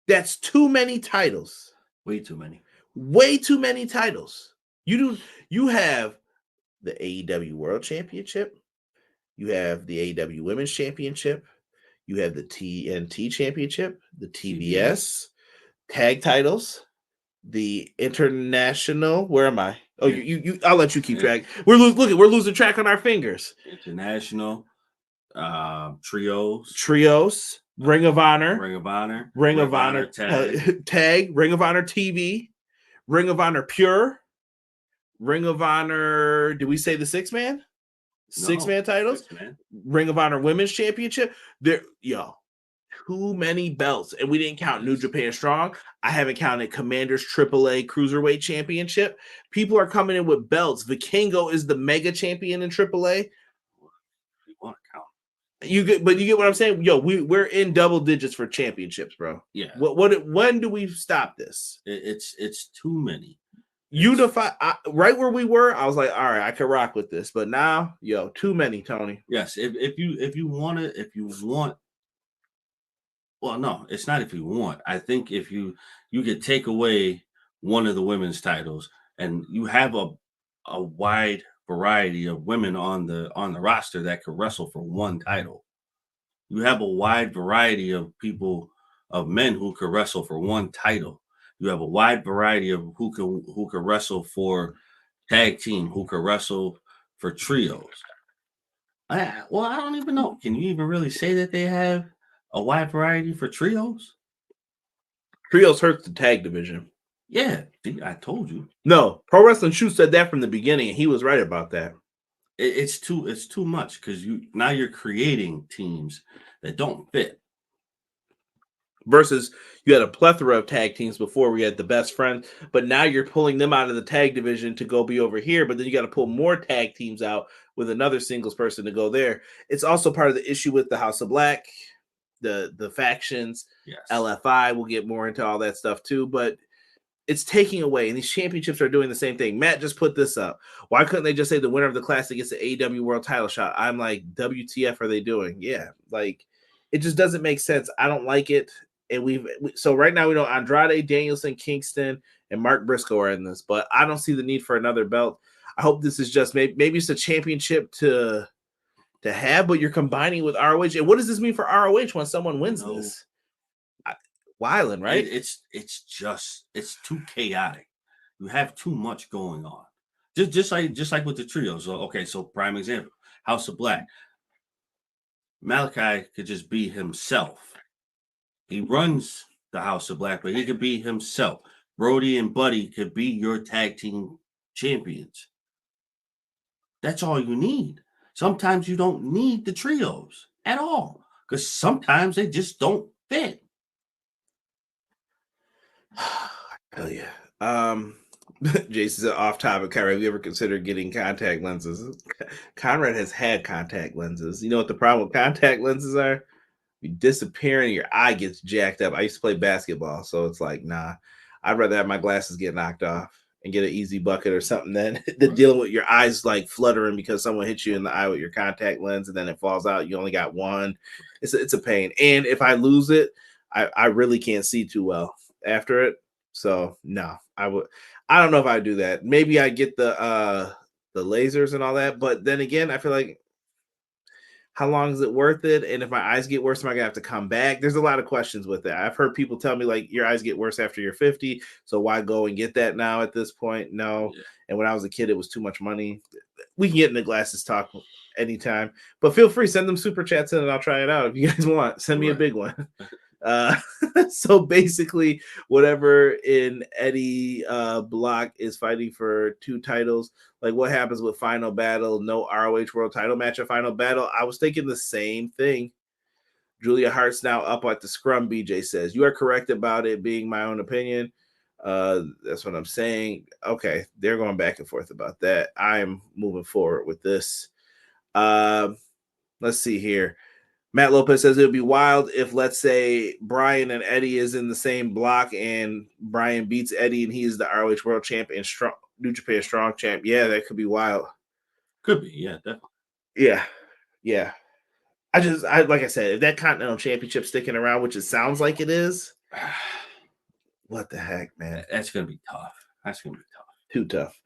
That's too many titles. Way too many. Way too many titles. You have the AEW World Championship. You have the AEW Women's Championship. You have the TNT Championship, the TBS tag titles, the international. Where am I? Oh, you. I'll let you keep track. We're losing track on our fingers. International, trios, Ring of Honor, Ring of Honor tag, Ring of Honor TV, Ring of Honor Pure, Ring of Honor. Did we say the 6-man? Six-man titles, 6-man. Ring of Honor Women's Championship. Too many belts, and we didn't count New Japan Strong. I haven't counted Commander's AAA Cruiserweight Championship. People are coming in with belts. Vikingo is the mega champion in AAA. You want to count? You get what I'm saying? We're in double digits for championships, bro. Yeah. When do we stop this? It's too many. Unify right where we were. I was like, all right, I can rock with this, but now, too many, Tony. Yes, if you want. Well, no, it's not if you want. I think if you could take away one of the women's titles and you have a wide variety of women on the roster that could wrestle for one title. You have a wide variety of men who could wrestle for one title. You have a wide variety of who can wrestle for tag team, who can wrestle for trios. I don't even know. Can you even really say that they have a wide variety for trios? Trios hurts the tag division. Yeah, I told you. No, Pro Wrestling Shoot said that from the beginning, and he was right about that. It's too much because you're creating teams that don't fit. Versus you had a plethora of tag teams before. We had the Best Friends, but now you're pulling them out of the tag division to go be over here. But then you got to pull more tag teams out with another singles person to go there. It's also part of the issue with the House of Black, the factions. Yes. LFI. We'll get more into all that stuff too, but it's taking away, and these championships are doing the same thing. Matt just put this up. Why couldn't they just say the winner of the Classic gets the AEW World title shot? I'm like, WTF are they doing? Yeah, like it just doesn't make sense. I don't like it. And so right now we know Andrade, Danielson, Kingston, and Mark Briscoe are in this, but I don't see the need for another belt. I hope this is just maybe it's a championship to have, but you're combining with ROH. And what does this mean for ROH when someone wins this? Wildin', right? It's too chaotic. You have too much going on. Just like with the trios. So prime example, House of Black. Malachi could just be himself. He runs the House of Black, but he could be himself. Brody and Buddy could be your tag team champions. That's all you need. Sometimes you don't need the trios at all because sometimes they just don't fit. Hell yeah. Jason said off topic, Kyrie, have you ever considered getting contact lenses? Conrad has had contact lenses. You know what the problem with contact lenses are? You disappear and your eye gets jacked up. I used to play basketball, so it's like, nah, I'd rather have my glasses get knocked off and get an easy bucket or something than dealing with your eyes like fluttering because someone hits you in the eye with your contact lens and then it falls out. You only got one. It's a pain. And if I lose it, I really can't see too well after it. So no, I don't know if I do that. Maybe I get the lasers and all that, but then again, I feel like how long is it worth it? And if my eyes get worse, am I gonna have to come back? There's a lot of questions with that. I've heard people tell me like your eyes get worse after you're 50, so why go and get that now at this point? No. Yeah. And when I was a kid, it was too much money. We can get in the glasses talk anytime, but feel free, send them super chats in and I'll try it out if you guys want. Send me a big one. So basically, whatever in Eddie block is fighting for 2 titles. Like, what happens with Final Battle? No ROH World Title match at Final Battle. I was thinking the same thing. Julia Hart's now up at the scrum. BJ says you are correct about it being my own opinion. That's what I'm saying. Okay, they're going back and forth about that. I'm moving forward with this. Let's see here. Matt Lopez says it would be wild if, let's say, Brian and Eddie is in the same block and Brian beats Eddie and he is the ROH World Champion, New Japan Strong Champ. Yeah, that could be wild. Could be, yeah, definitely. Yeah. I like I said, if that Continental Championship sticking around, which it sounds like it is, what the heck, man? That's gonna be tough. Too tough.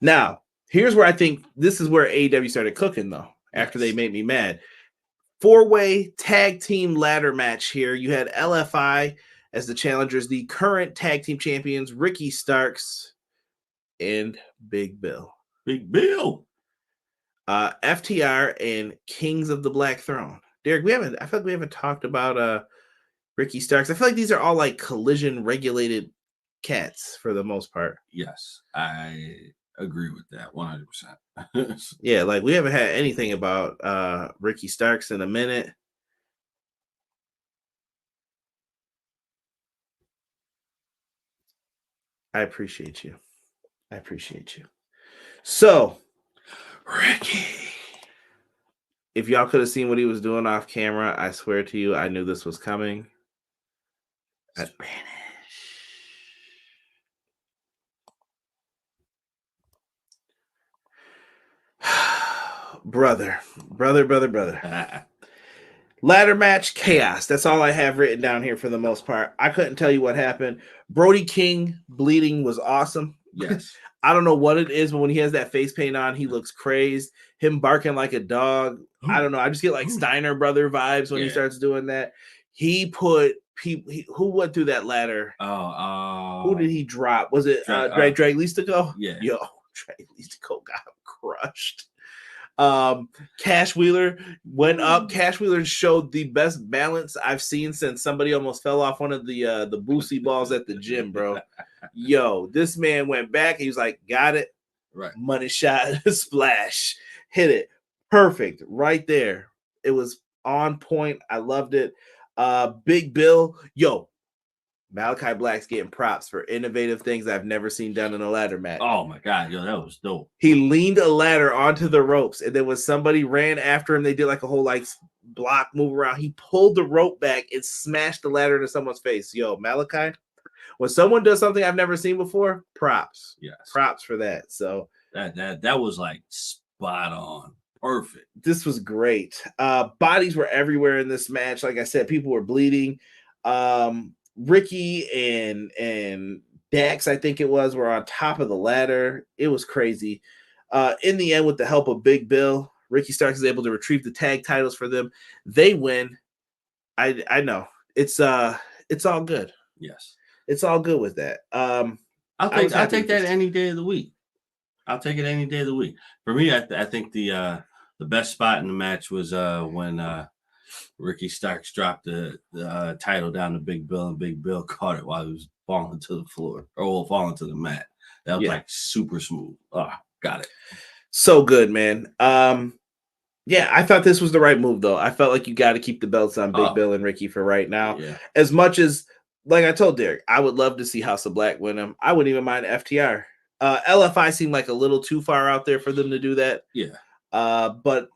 Now, here's where I think this is where AEW started cooking, though. After they made me mad. 4-way tag team ladder match here. You had LFI as the challengers, the current tag team champions, Ricky Starks and Big Bill. FTR and Kings of the Black Throne. Derek, I feel like we haven't talked about Ricky Starks. I feel like these are all like collision regulated cats for the most part. Yes, I agree with that 100%. Yeah, like we haven't had anything about Ricky Starks in a minute. I appreciate you. So, Ricky, if y'all could have seen what he was doing off camera, I swear to you, I knew this was coming. Spanish. Brother. Ladder match chaos. That's all I have written down here for the most part. I couldn't tell you what happened. Brody King bleeding was awesome. Yes. I don't know what it is, but when he has that face paint on, he looks crazed. Him barking like a dog. I don't know. I just get like Steiner brother vibes when he starts doing that. He put people. Who went through that ladder? Who did he drop? Was it Drag Listico? Yeah. Yo, Drag Listico got crushed. Cash Wheeler went up. Cash Wheeler showed the best balance I've seen since somebody almost fell off one of the Boosie balls at the gym, bro. Yo, this man went back. He was like, got it. Right. Money shot, splash, hit it. Perfect. Right there. It was on point. I loved it. Big Bill. Yo, Malachi Black's getting props for innovative things I've never seen done in a ladder match. Oh my God, yo, that was dope. He leaned a ladder onto the ropes, and then when somebody ran after him, they did like a whole like block move around. He pulled the rope back and smashed the ladder into someone's face. Yo, Malachi, when someone does something I've never seen before, props. Yes. Props for that. So that was like spot on. Perfect. This was great. Bodies were everywhere in this match. Like I said, people were bleeding. Ricky and Dax, I think it was, were on top of the ladder. It was crazy. In the end, with the help of Big Bill, Ricky Starks is able to retrieve the tag titles for them. They win. I know. It's all good. Yes. It's all good with that. I'll take that any day of the week. I'll take it any day of the week. For me, I think the best spot in the match was when Ricky Starks dropped the title down to Big Bill, and Big Bill caught it while he was falling to the floor or falling to the mat. That was like super smooth. Oh, got it. So good, man. Yeah, I thought this was the right move, though. I felt like you got to keep the belts on Big Bill and Ricky for right now. Yeah. As much as, like I told Derek, I would love to see House of Black win them. I wouldn't even mind FTR. LFI seemed like a little too far out there for them to do that. Yeah. But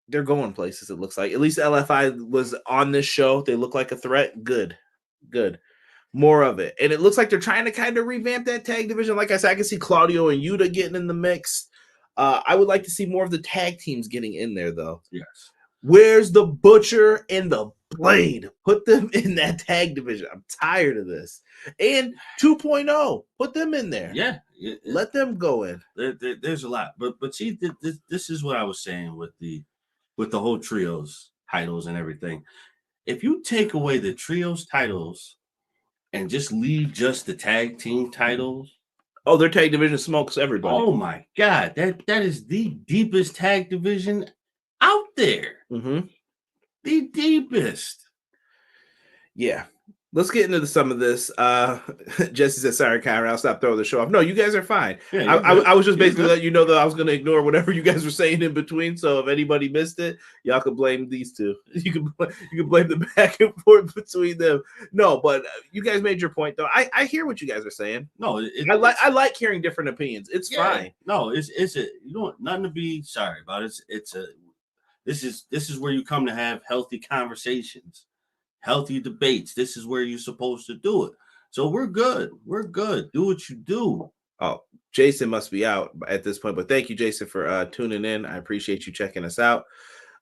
they're going places, it looks like. At least LFI was on this show. They look like a threat. Good. More of it. And it looks like they're trying to kind of revamp that tag division. Like I said, I can see Claudio and Yuta getting in the mix. I would like to see more of the tag teams getting in there, though. Yes. Where's the Butcher and the Blade? Put them in that tag division. I'm tired of this. And 2.0, put them in there. Yeah. Let them go in. There's a lot. But see, this is what I was saying with the whole trios titles and everything. If you take away the trios titles and just leave just the tag team titles. Oh, their tag division smokes everybody. Oh my God. That is the deepest tag division out there. Mm-hmm. The deepest. Yeah. Let's get into some of this. Jesse said, sorry, Kyra, I'll stop throwing the show off. No, you guys are fine. Yeah, I was just You're basically good. letting you know that I was going to ignore whatever you guys were saying in between. So if anybody missed it, y'all can blame these two. You can blame the back and forth between them. No, but you guys made your point, though. I hear what you guys are saying. No, I like hearing different opinions. It's fine. No, it's a nothing to be sorry about. This is where you come to have healthy conversations, healthy debates. This is where you're supposed to do it. So we're good. We're good. Do what you do. Oh, Jason must be out at this point, but thank you, Jason, for tuning in. I appreciate you checking us out.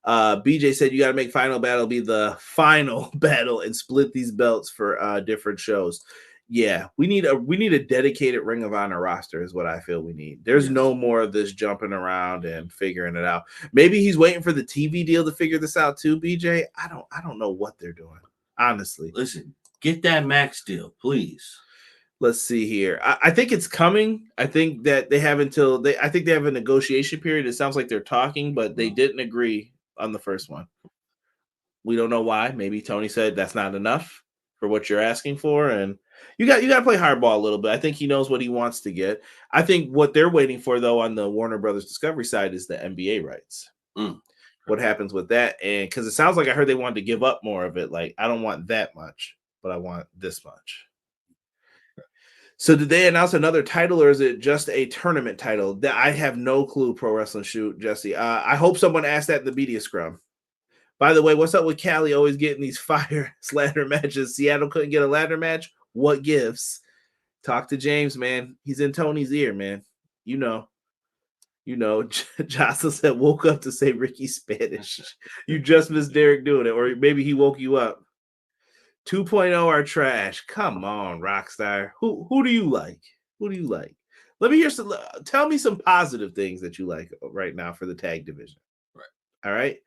BJ said you got to make Final Battle be the final battle and split these belts for different shows. Yeah, we need a dedicated Ring of Honor roster is what I feel we need. There's no more of this jumping around and figuring it out. Maybe he's waiting for the TV deal to figure this out too, BJ. I don't know what they're doing, honestly. Listen, get that max deal, please. Let's see here. I think it's coming. I think that they have I think they have a negotiation period. It sounds like they're talking, but they didn't agree on the first one. We don't know why. Maybe Tony said that's not enough for what you're asking for, and you got to play hardball a little bit. I think he knows what he wants to get. I think what they're waiting for, though, on the Warner Brothers Discovery side is the NBA rights. What happens with that? And because it sounds like I heard they wanted to give up more of it. Like, I don't want that much, but I want this much. So did they announce another title, or is it just a tournament title? That I have no clue. Pro Wrestling Shoot, Jesse. I hope someone asked that in the media scrum. By the way, what's up with Cali always getting these fire ladder matches? Seattle couldn't get a ladder match. What gives? Talk to James, man. He's in Tony's ear, man. You know. Jocelyn said, woke up to say Ricky Spanish. You just missed Derek doing it, or maybe he woke you up. 2.0 are trash. Come on, Rockstar. Who do you like? Who do you like? Let me hear some. Tell me some positive things that you like right now for the tag division. Right. All right.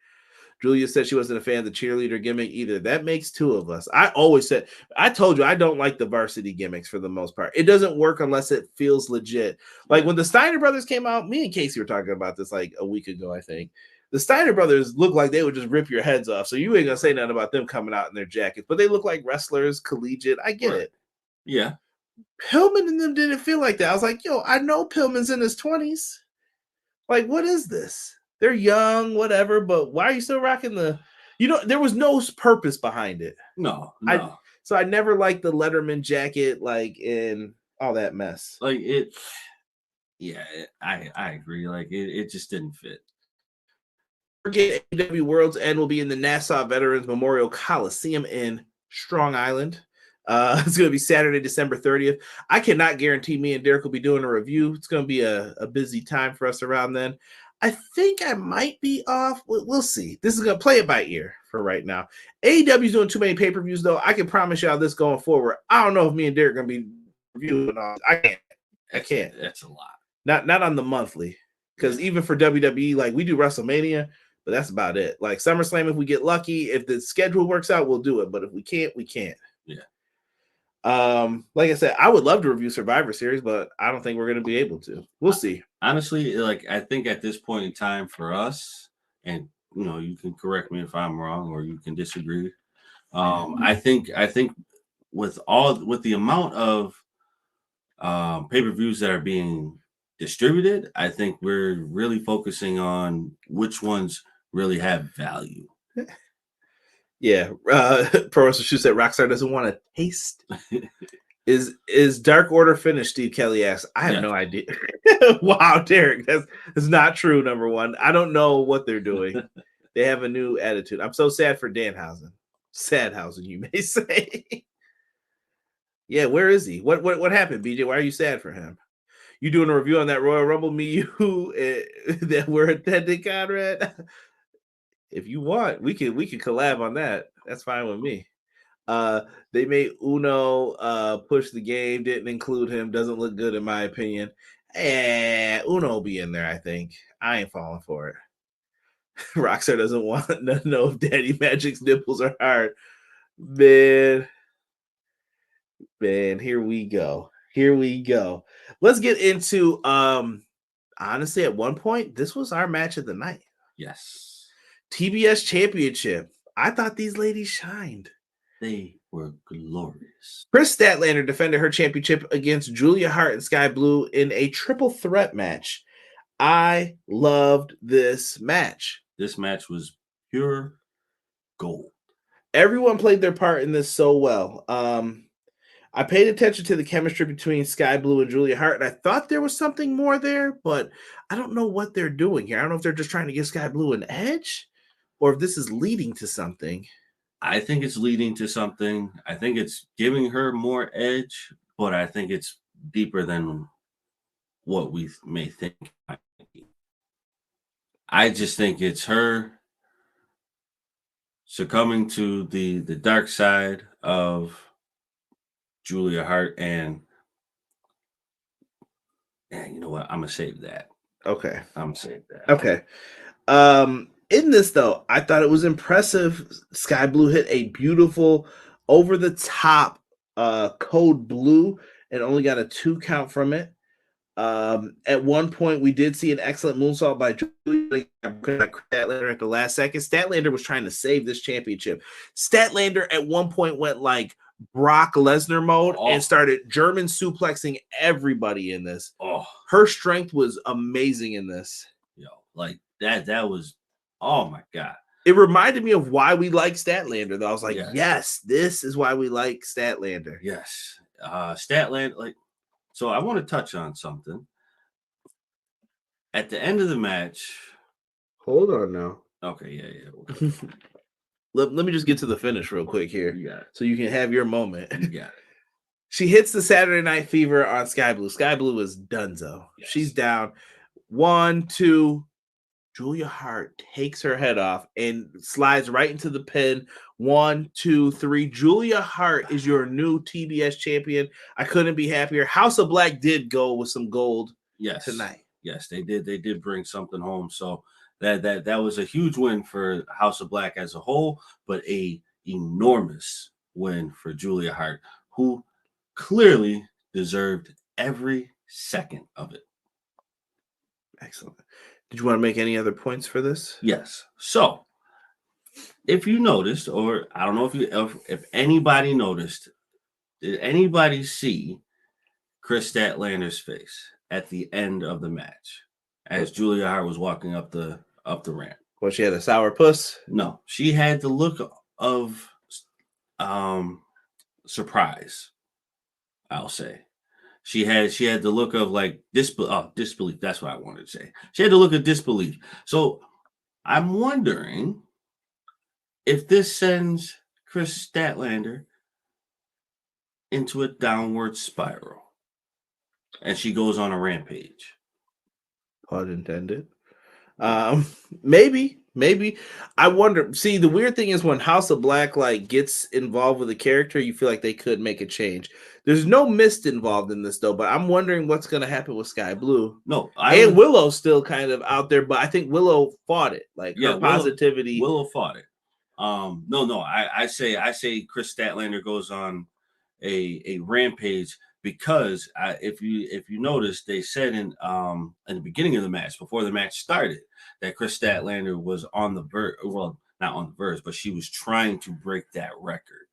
Julia said she wasn't a fan of the cheerleader gimmick either. That makes two of us. I always said, I told you, I don't like the varsity gimmicks for the most part. It doesn't work unless it feels legit. Like when the Steiner brothers came out, me and Casey were talking about this like a week ago, I think. The Steiner brothers look like they would just rip your heads off. So you ain't going to say nothing about them coming out in their jackets, but they look like wrestlers, collegiate. I get it. Yeah. Pillman and them didn't feel like that. I was like, yo, I know Pillman's in his 20s. Like, what is this? They're young, whatever, but why are you still rocking there was no purpose behind it. No. So I never liked the Letterman jacket, like, in all that mess. Like it. Yeah, I agree. Like it just didn't fit. Forget AEW World's End will be in the Nassau Veterans Memorial Coliseum in Strong Island. It's going to be Saturday, December 30th. I cannot guarantee me and Derek will be doing a review. It's going to be a busy time for us around then. I think I might be off. We'll see. This is going to play it by ear for right now. AEW's doing too many pay-per-views, though. I can promise y'all this going forward. I don't know if me and Derek are going to be reviewing all. I can't. That's a lot. Not on the monthly. Because even for WWE, like, we do WrestleMania, but that's about it. Like, SummerSlam, if we get lucky, if the schedule works out, we'll do it. But if we can't, we can't. Yeah. Like I said, I would love to review Survivor Series, but I don't think we're going to be able to. We'll see. Honestly, like I think at this point in time for us, and you can correct me if I'm wrong or you can disagree. I think with the amount of pay-per-views that are being distributed, I think we're really focusing on which ones really have value. Yeah, Pro Wrestling Shoe said Rockstar doesn't want to taste. Is Dark Order finished? Steve Kelly asks. I have no idea. Wow, Derek, that's not true. Number one, I don't know what they're doing. They have a new attitude. I'm so sad for Danhausen. Sadhausen, you may say. Yeah, where is he? What happened, BJ? Why are you sad for him? You doing a review on that Royal Rumble? Me, you, that we're attending, Conrad. If you want, we can collab on that. That's fine with me. They made Uno push the game, didn't include him. Doesn't look good in my opinion. Uno will be in there, I think. I ain't falling for it. Rockstar doesn't want to know if Daddy Magic's nipples are hard. Man, here we go. Let's get into honestly, at one point, this was our match of the night. Yes. TBS Championship. I thought these ladies shined. They were glorious. Chris Statlander defended her championship against Julia Hart and Sky Blue in a triple threat match. I loved this match. This match was pure gold. Everyone played their part in this so well. I paid attention to the chemistry between Sky Blue and Julia Hart, and I thought there was something more there, but I don't know what they're doing here. I don't know if they're just trying to give Sky Blue an edge, or if this is leading to something. I think it's leading to something. I think it's giving her more edge, but I think it's deeper than what we may think. I just think it's her succumbing to the dark side of Julia Hart, and you know what? I'm gonna save that. Okay. I'm gonna save that. Okay. In this though, I thought it was impressive. Sky Blue hit a beautiful over the top code blue and only got a 2 count from it. At one point, we did see an excellent moonsault by Julia Statlander at the last second. Statlander was trying to save this championship. Statlander at one point went like Brock Lesnar mode and started German suplexing everybody in this. Her strength was amazing in this. Yo, like that was, oh my God. It reminded me of why we like Statlander, though. I was like, yes, this is why we like Statlander. Yes. Statlander, like, so I want to touch on something. At the end of the match. Hold on now. Okay, yeah. Let me just get to the finish real quick here. You got it. So you can have your moment. You got it. She hits the Saturday Night Fever on Sky Blue. Sky Blue is donezo. Yes. She's down. 1, 2. Julia Hart takes her head off and slides right into the pin. 1, 2, 3. Julia Hart is your new TBS champion. I couldn't be happier. House of Black did go with some gold tonight. Yes, they did. They did bring something home. So that was a huge win for House of Black as a whole, but a enormous win for Julia Hart, who clearly deserved every second of it. Excellent. Did you want to make any other points for this? Yes. So, if you noticed, or I don't know if anybody noticed, did anybody see Chris Statlander's face at the end of the match as Julia Hart was walking up the ramp? Well, she had a sour puss? No, she had the look of surprise, I'll say. She had the look of like disbelief. That's what I wanted to say. She had the look of disbelief. So I'm wondering if this sends Chris Statlander into a downward spiral and she goes on a rampage. Pun intended. Maybe. I wonder. See, the weird thing is when House of Black like gets involved with a character, you feel like they could make a change. There's no Mist involved in this though, but I'm wondering what's going to happen with Sky Blue. No, Willow's still kind of out there, but I think Willow fought it. Like her positivity. Willow fought it. No. I say Chris Statlander goes on a rampage because if you notice, they said in the beginning of the match, before the match started, that Chris Statlander was on the verge. Well, not on the verge, but she was trying to break that record.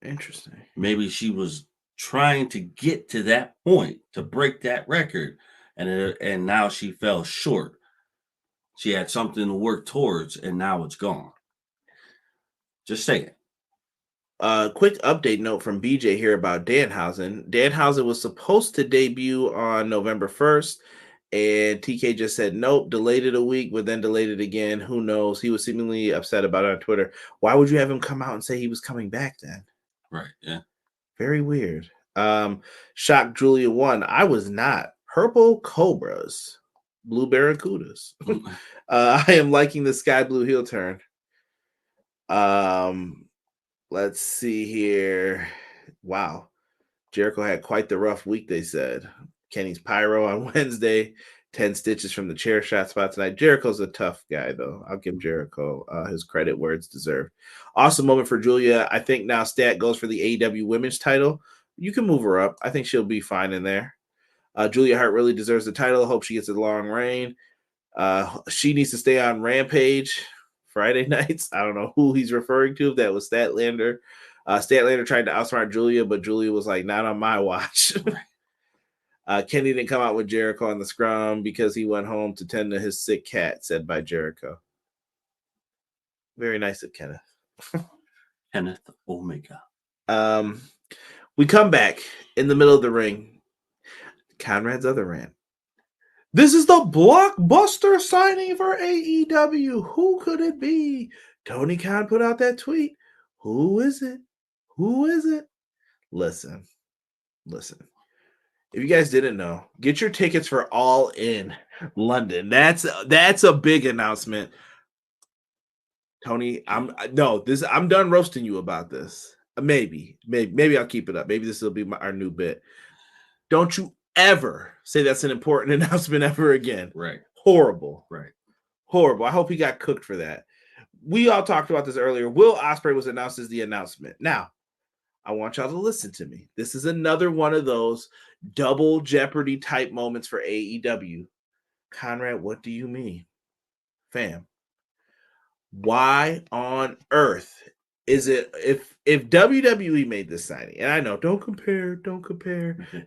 Interesting. Maybe she was trying to get to that point to break that record, and now she fell short. She had something to work towards, and now it's gone. Just saying. Quick update note from BJ here about Danhausen. Danhausen was supposed to debut on November 1st, and TK just said nope, delayed it a week, but then delayed it again. Who knows? He was seemingly upset about it on Twitter. Why would you have him come out and say he was coming back then? Right, yeah. Very weird. Shock Julia 1. I was not. Purple Cobras. Blue Barracudas. I am liking the Sky Blue heel turn. Let's see here. Wow. Jericho had quite the rough week, they said. Kenny's pyro on Wednesday. 10 stitches from the chair shot spot tonight. Jericho's a tough guy, though. I'll give Jericho his credit where it's deserved. Awesome moment for Julia. I think now Stat goes for the AEW women's title. You can move her up. I think she'll be fine in there. Julia Hart really deserves the title. Hope she gets a long reign. She needs to stay on Rampage Friday nights. I don't know who he's referring to. If that was Statlander. Statlander tried to outsmart Julia, but Julia was like, not on my watch. Kenny didn't come out with Jericho on the scrum because he went home to tend to his sick cat, said by Jericho. Very nice of Kenneth. Kenneth Omega. We come back in the middle of the ring. Conrad's other rant. This is the blockbuster signing for AEW. Who could it be? Tony Khan put out that tweet. Who is it? Who is it? Listen. If you guys didn't know, get your tickets for All In London. That's a big announcement. Tony, I'm done roasting you about this. Maybe I'll keep it up. Maybe this will be our new bit. Don't you ever say that's an important announcement ever again. Right. Horrible. Right. Horrible. I hope he got cooked for that. We all talked about this earlier. Will Ospreay was announced as the announcement. Now, I want y'all to listen to me. This is another one of those double Jeopardy type moments for AEW. Conrad, what do you mean? Fam, why on earth is it if WWE made this signing, and I know, don't compare.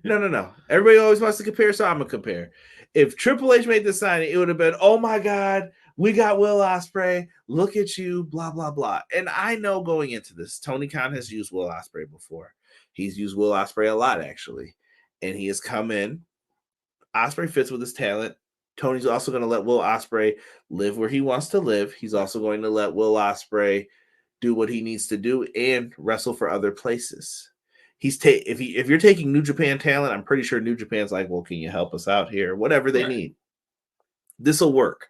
No. Everybody always wants to compare, so I'm going to compare. If Triple H made this signing, it would have been, oh my God, we got Will Ospreay. Look at you, blah, blah, blah. And I know going into this, Tony Khan has used Will Ospreay before. He's used Will Ospreay a lot, actually. And he has come in. Ospreay fits with his talent. Tony's also going to let Will Ospreay live where he wants to live. He's also going to let Will Ospreay do what he needs to do and wrestle for other places. If you're taking New Japan talent, I'm pretty sure New Japan's like, well, can you help us out here? Whatever they need. This will work.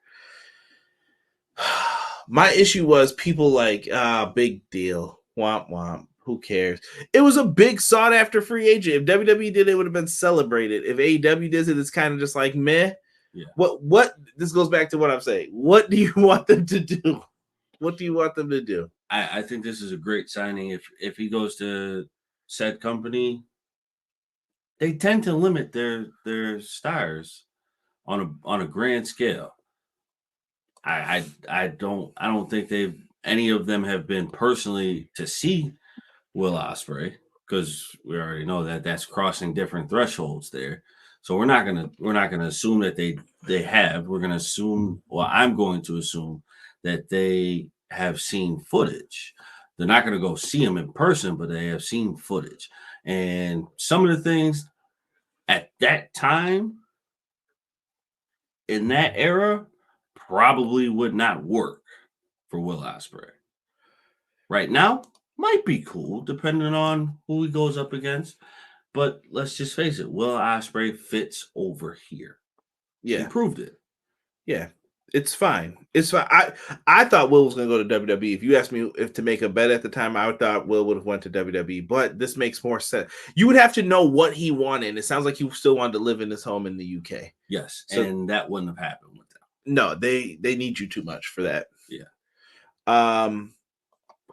My issue was people like, big deal. Womp womp. Who cares? It was a big sought after free agent. If WWE did it, would have been celebrated. If AEW does it, it's kind of just like meh. Yeah. What this goes back to what I'm saying. What do you want them to do? What do you want them to do? I think this is a great signing. If he goes to said company, they tend to limit their stars on a grand scale. I don't think any of them have been personally to see Will Ospreay, because we already know that that's crossing different thresholds there. So we're not gonna assume that they have. We're gonna assume, well, I'm going to assume that they have seen footage. They're not gonna go see him in person, but they have seen footage. And some of the things at that time in that era probably would not work for Will Ospreay. Right now, might be cool depending on who he goes up against. But let's just face it, Will Ospreay fits over here. Yeah. He proved it. Yeah. It's fine. It's fine. I thought Will was going to go to WWE. If you asked me if to make a bet at the time, I thought Will would have went to WWE. But this makes more sense. You would have to know what he wanted. It sounds like he still wanted to live in his home in the UK. Yes, so, and that wouldn't have happened with them. No, they need you too much for that. Yeah.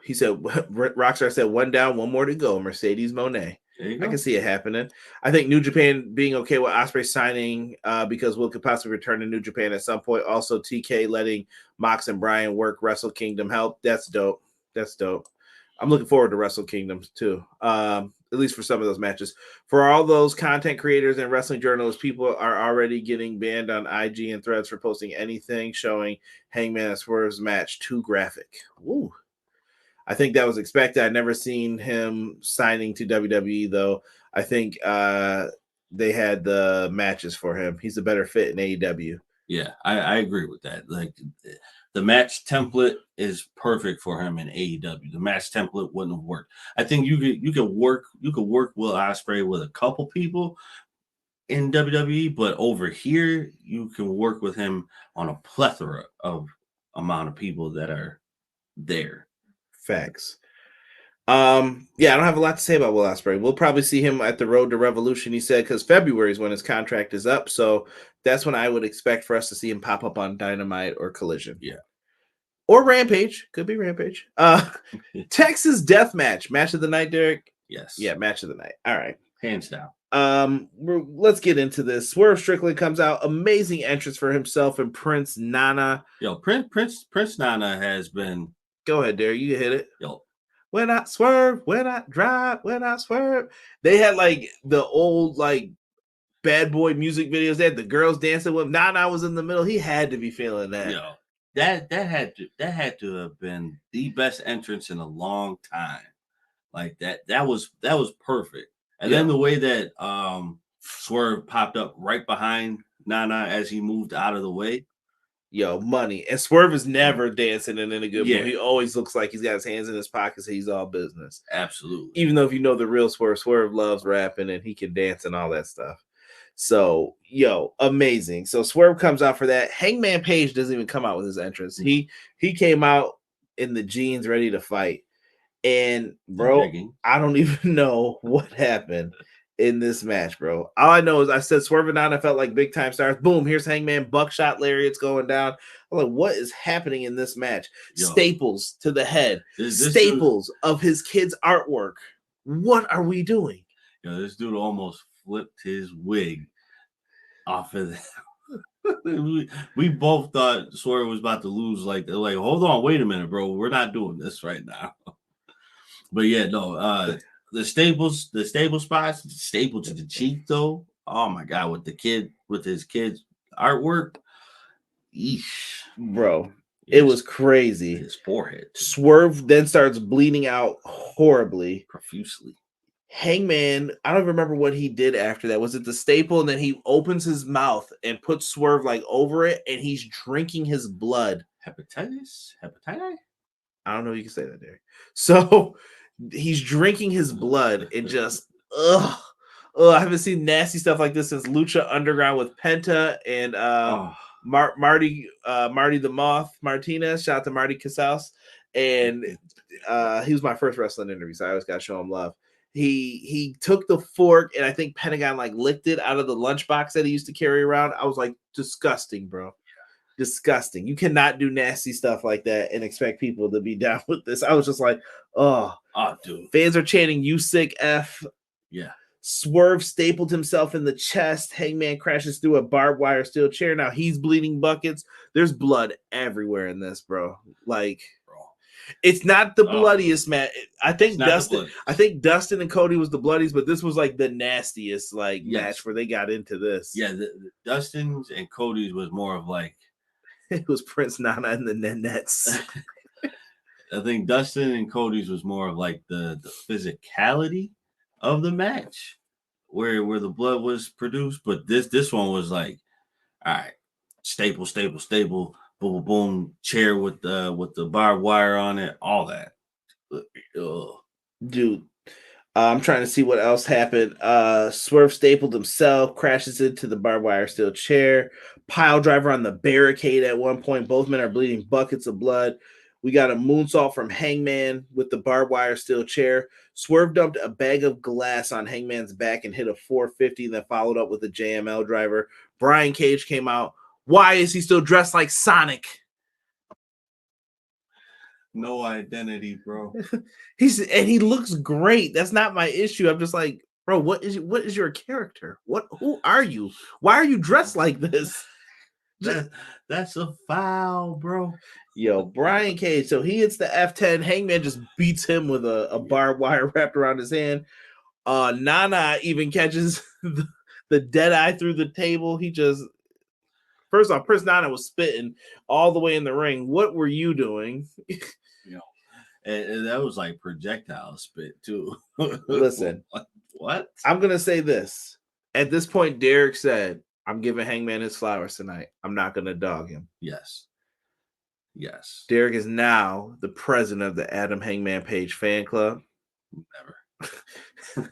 He said, Rockstar said, one down, one more to go. Mercedes Moné. I can see it happening. I think New Japan being okay with Ospreay signing because Will could possibly return to New Japan at some point. Also, TK letting Mox and Bryan work Wrestle Kingdom help. That's dope. I'm looking forward to Wrestle Kingdom too, at least for some of those matches. For all those content creators and wrestling journalists, people are already getting banned on IG and Threads for posting anything showing Hangman and Swerve's match too graphic. Ooh. I think that was expected. I'd never seen him signing to WWE, though. I think they had the matches for him. He's a better fit in AEW. Yeah, I agree with that. Like the match template is perfect for him in AEW. The match template wouldn't have worked. I think you could work Will Ospreay with a couple people in WWE, but over here you can work with him on a plethora of amount of people that are there. Facts. I don't have a lot to say about Will Ospreay. We'll probably see him at the Road to Revolution, he said, because February is when his contract is up. So that's when I would expect for us to see him pop up on Dynamite or Collision. Yeah. Or Rampage. Could be Rampage. Texas Death Match of the night, Derek. Yes. Yeah, match of the night. All right. Hands down. Let's get into this. Swerve Strickland comes out, amazing entrance for himself and Prince Nana. Yo, Prince Nana has been. Go ahead, Derek. You hit it. Yo, when I swerve, when I drive, when I swerve. They had like the old like bad boy music videos. They had the girls dancing with him. Nana was in the middle. He had to be feeling that. yo, that had to have been the best entrance in a long time. Like that was perfect. And then the way that Swerve popped up right behind Nana as he moved out of the way. Yo, money. And Swerve is never dancing and in a good mood. He always looks like he's got his hands in his pockets. He's all business. Absolutely. Even though if you know the real Swerve, Swerve loves rapping and he can dance and all that stuff. So, yo, amazing. So Swerve comes out for that. Hangman Page doesn't even come out with his entrance. He came out in the jeans ready to fight. And, bro, I don't even know what happened in this match, bro. All I know is I said Swerve and Nana felt like big time stars. Boom, here's Hangman, buckshot lariats going down. I'm like, what is happening in this match? Yo, staples to the head, staples of his kid's artwork. What are we doing? Yo, this dude almost flipped his wig off of that. we both thought Swerve was about to lose. Like, hold on, wait a minute, bro. We're not doing this right now. But yeah, no, the stable spots, staple to the cheek though. Oh my god, with his kid's artwork. Eesh. Bro, it was crazy. His forehead. Swerve then starts bleeding out horribly. Profusely. Hangman, I don't remember what he did after that. Was it the staple? And then he opens his mouth and puts Swerve like over it, and he's drinking his blood. Hepatitis? I don't know if you can say that, Derek. So he's drinking his blood and just I haven't seen nasty stuff like this since Lucha Underground with Penta and Marty the Moth Martinez. Shout out to Marty Casals. And he was my first wrestling interview, so I always gotta show him love. He took the fork and I think Pentagon like licked it out of the lunchbox that he used to carry around. I was like, disgusting, bro. Disgusting. You cannot do nasty stuff like that and expect people to be down with this. I was just like, oh dude. Fans are chanting "You sick F." Yeah. Swerve stapled himself in the chest. Hangman crashes through a barbed wire steel chair. Now he's bleeding buckets. There's blood everywhere in this, bro. Like, it's not the bloodiest match. I think Dustin and Cody was the bloodiest, but this was like the nastiest match where they got into this. Yeah, the Dustin's and Cody's was more of like it was Prince Nana and the Nets. I think Dustin and Cody's was more of like the physicality of the match, where the blood was produced. But this one was like, all right, staple, boom, boom, chair with the barbed wire on it, all that. Ugh. Dude, I'm trying to see what else happened. Swerve stapled himself, crashes into the barbed wire steel chair, pile driver on the barricade at one point. Both men are bleeding buckets of blood. We got a moonsault from Hangman with the barbed wire steel chair. Swerve dumped a bag of glass on Hangman's back and hit a 450, then followed up with a JML driver. Brian Cage came out. Why is he still dressed like Sonic? No identity, bro. He looks great. That's not my issue. I'm just like, bro, what is your character? Who are you? Why are you dressed like this? That's a foul, bro. Yo, Brian Cage. So he hits the F10. Hangman just beats him with a barbed wire wrapped around his hand. Nana even catches the dead eye through the table. He just, first off, Prince Nana was spitting all the way in the ring. What were you doing? And that was like projectile spit too. Listen, what? I'm gonna say this. At this point, Derek said, I'm giving Hangman his flowers tonight. I'm not gonna dog him. Yes. Derek is now the president of the Adam Hangman Page fan club. Never.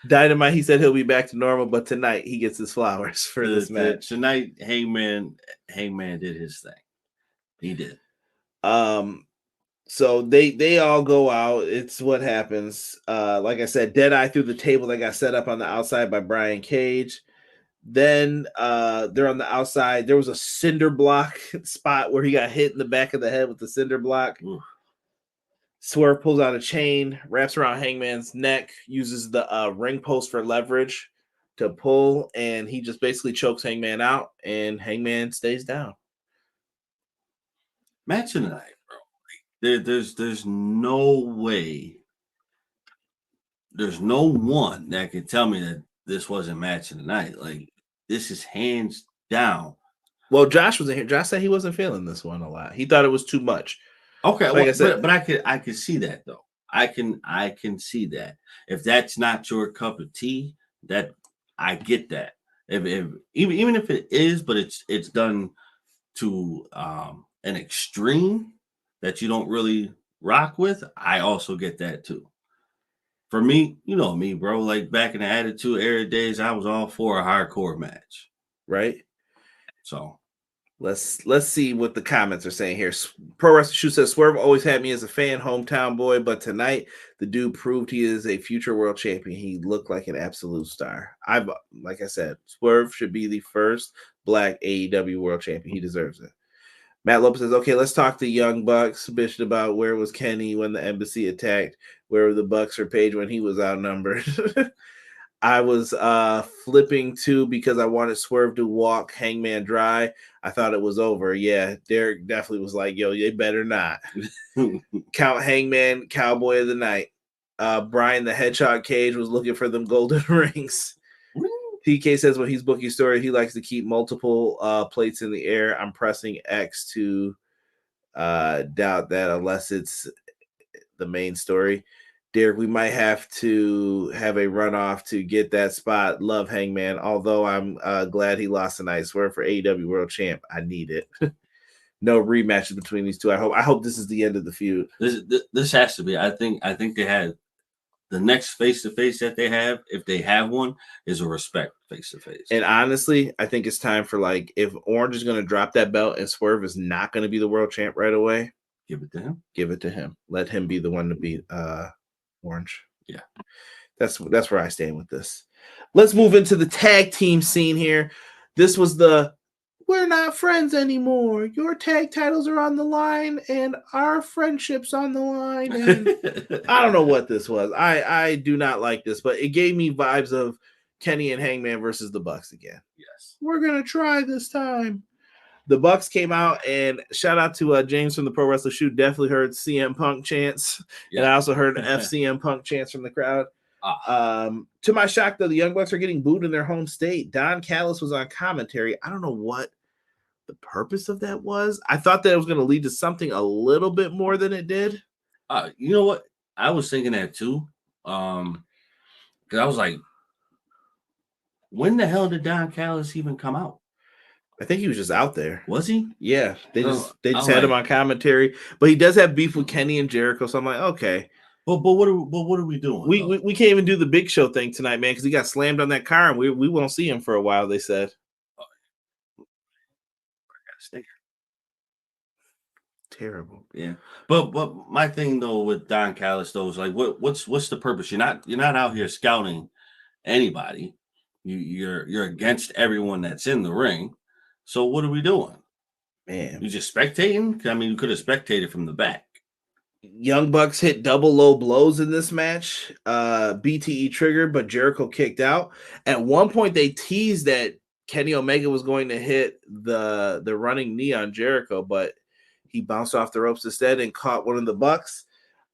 Dynamite, he said he'll be back to normal, but tonight he gets his flowers for this match. Tonight, Hangman did his thing. He did. So they all go out. It's what happens. Like I said, dead eye through the table that got set up on the outside by Brian Cage. Then they're on the outside. There was a cinder block spot where he got hit in the back of the head with the cinder block. Ooh. Swerve pulls out a chain, wraps around Hangman's neck, uses the ring post for leverage to pull, and he just basically chokes Hangman out, and Hangman stays down. Match of the night, bro. There's no way. There's no one that can tell me that this wasn't match of the night. Like, this is hands down. Well, Josh was in here. Josh said he wasn't feeling this one a lot. He thought it was too much. Okay, Like well, I said, but I could see that though. I can see that. If that's not your cup of tea, that I get that. If even if it is, but it's done to an extreme that you don't really rock with, I also get that too. For me, you know me, bro. Like back in the Attitude Era days, I was all for a hardcore match. right? So Let's see what the comments are saying here. Pro Wrestling Shoe says Swerve always had me as a fan, hometown boy, but tonight the dude proved he is a future world champion. He looked like an absolute star. Like I said, Swerve should be the first black AEW world champion. He deserves it. Matt Lopez says, okay, let's talk to Young Bucks. Bitched about where was Kenny when the embassy attacked, where were the Bucks or Page when he was outnumbered. I was flipping too because I wanted Swerve to walk Hangman dry. I thought it was over. Yeah, Derek definitely was like, yo, they better not. Count Hangman, Cowboy of the Night. Brian the Hedgehog Cage was looking for them golden rings. PK says when he's booking story, he likes to keep multiple plates in the air. I'm pressing X to doubt that unless it's the main story. Derek, we might have to have a runoff to get that spot. Love Hangman, although I'm glad he lost tonight. Swear for AEW World Champ. I need it. No rematches between these two. I hope this is the end of the feud. This has to be. I think they had the next face-to-face that they have, if they have one, is a respect face-to-face. And honestly, I think it's time for, like, if Orange is going to drop that belt and Swerve is not going to be the world champ right away, give it to him. Give it to him. Let him be the one to beat Orange. Yeah. That's where I stand with this. Let's move into the tag team scene here. This was the we're not friends anymore. Your tag titles are on the line and our friendship's on the line. And I don't know what this was. I do not like this, but it gave me vibes of Kenny and Hangman versus the Bucks again. Yes. We're going to try this time. The Bucks came out, and shout out to James from the Pro Wrestling Shoot. Definitely heard CM Punk chants, and I also heard FCM Punk chants from the crowd. To my shock, though, the Young Bucks are getting booed in their home state. Don Callis was on commentary. I don't know what the purpose of that was. I thought that it was going to lead to something a little bit more than it did. You know what? I was thinking that too. Because I was like, when the hell did Don Callis even come out? I think he was just out there. Was he? Yeah. They just had him on commentary. But he does have beef with Kenny and Jericho, so I'm like, okay. But what are we doing? We can't even do the Big Show thing tonight, man, because he got slammed on that car, and we won't see him for a while, they said. Terrible. Yeah. But my thing though with Don Callis though is like what's the purpose? You're not out here scouting anybody. You're against everyone that's in the ring. So what are we doing? Man. You just spectating? I mean, you could have spectated from the back. Young Bucks hit double low blows in this match. BTE triggered, but Jericho kicked out. At one point, they teased that Kenny Omega was going to hit the running knee on Jericho, but he bounced off the ropes instead and caught one of the Bucks.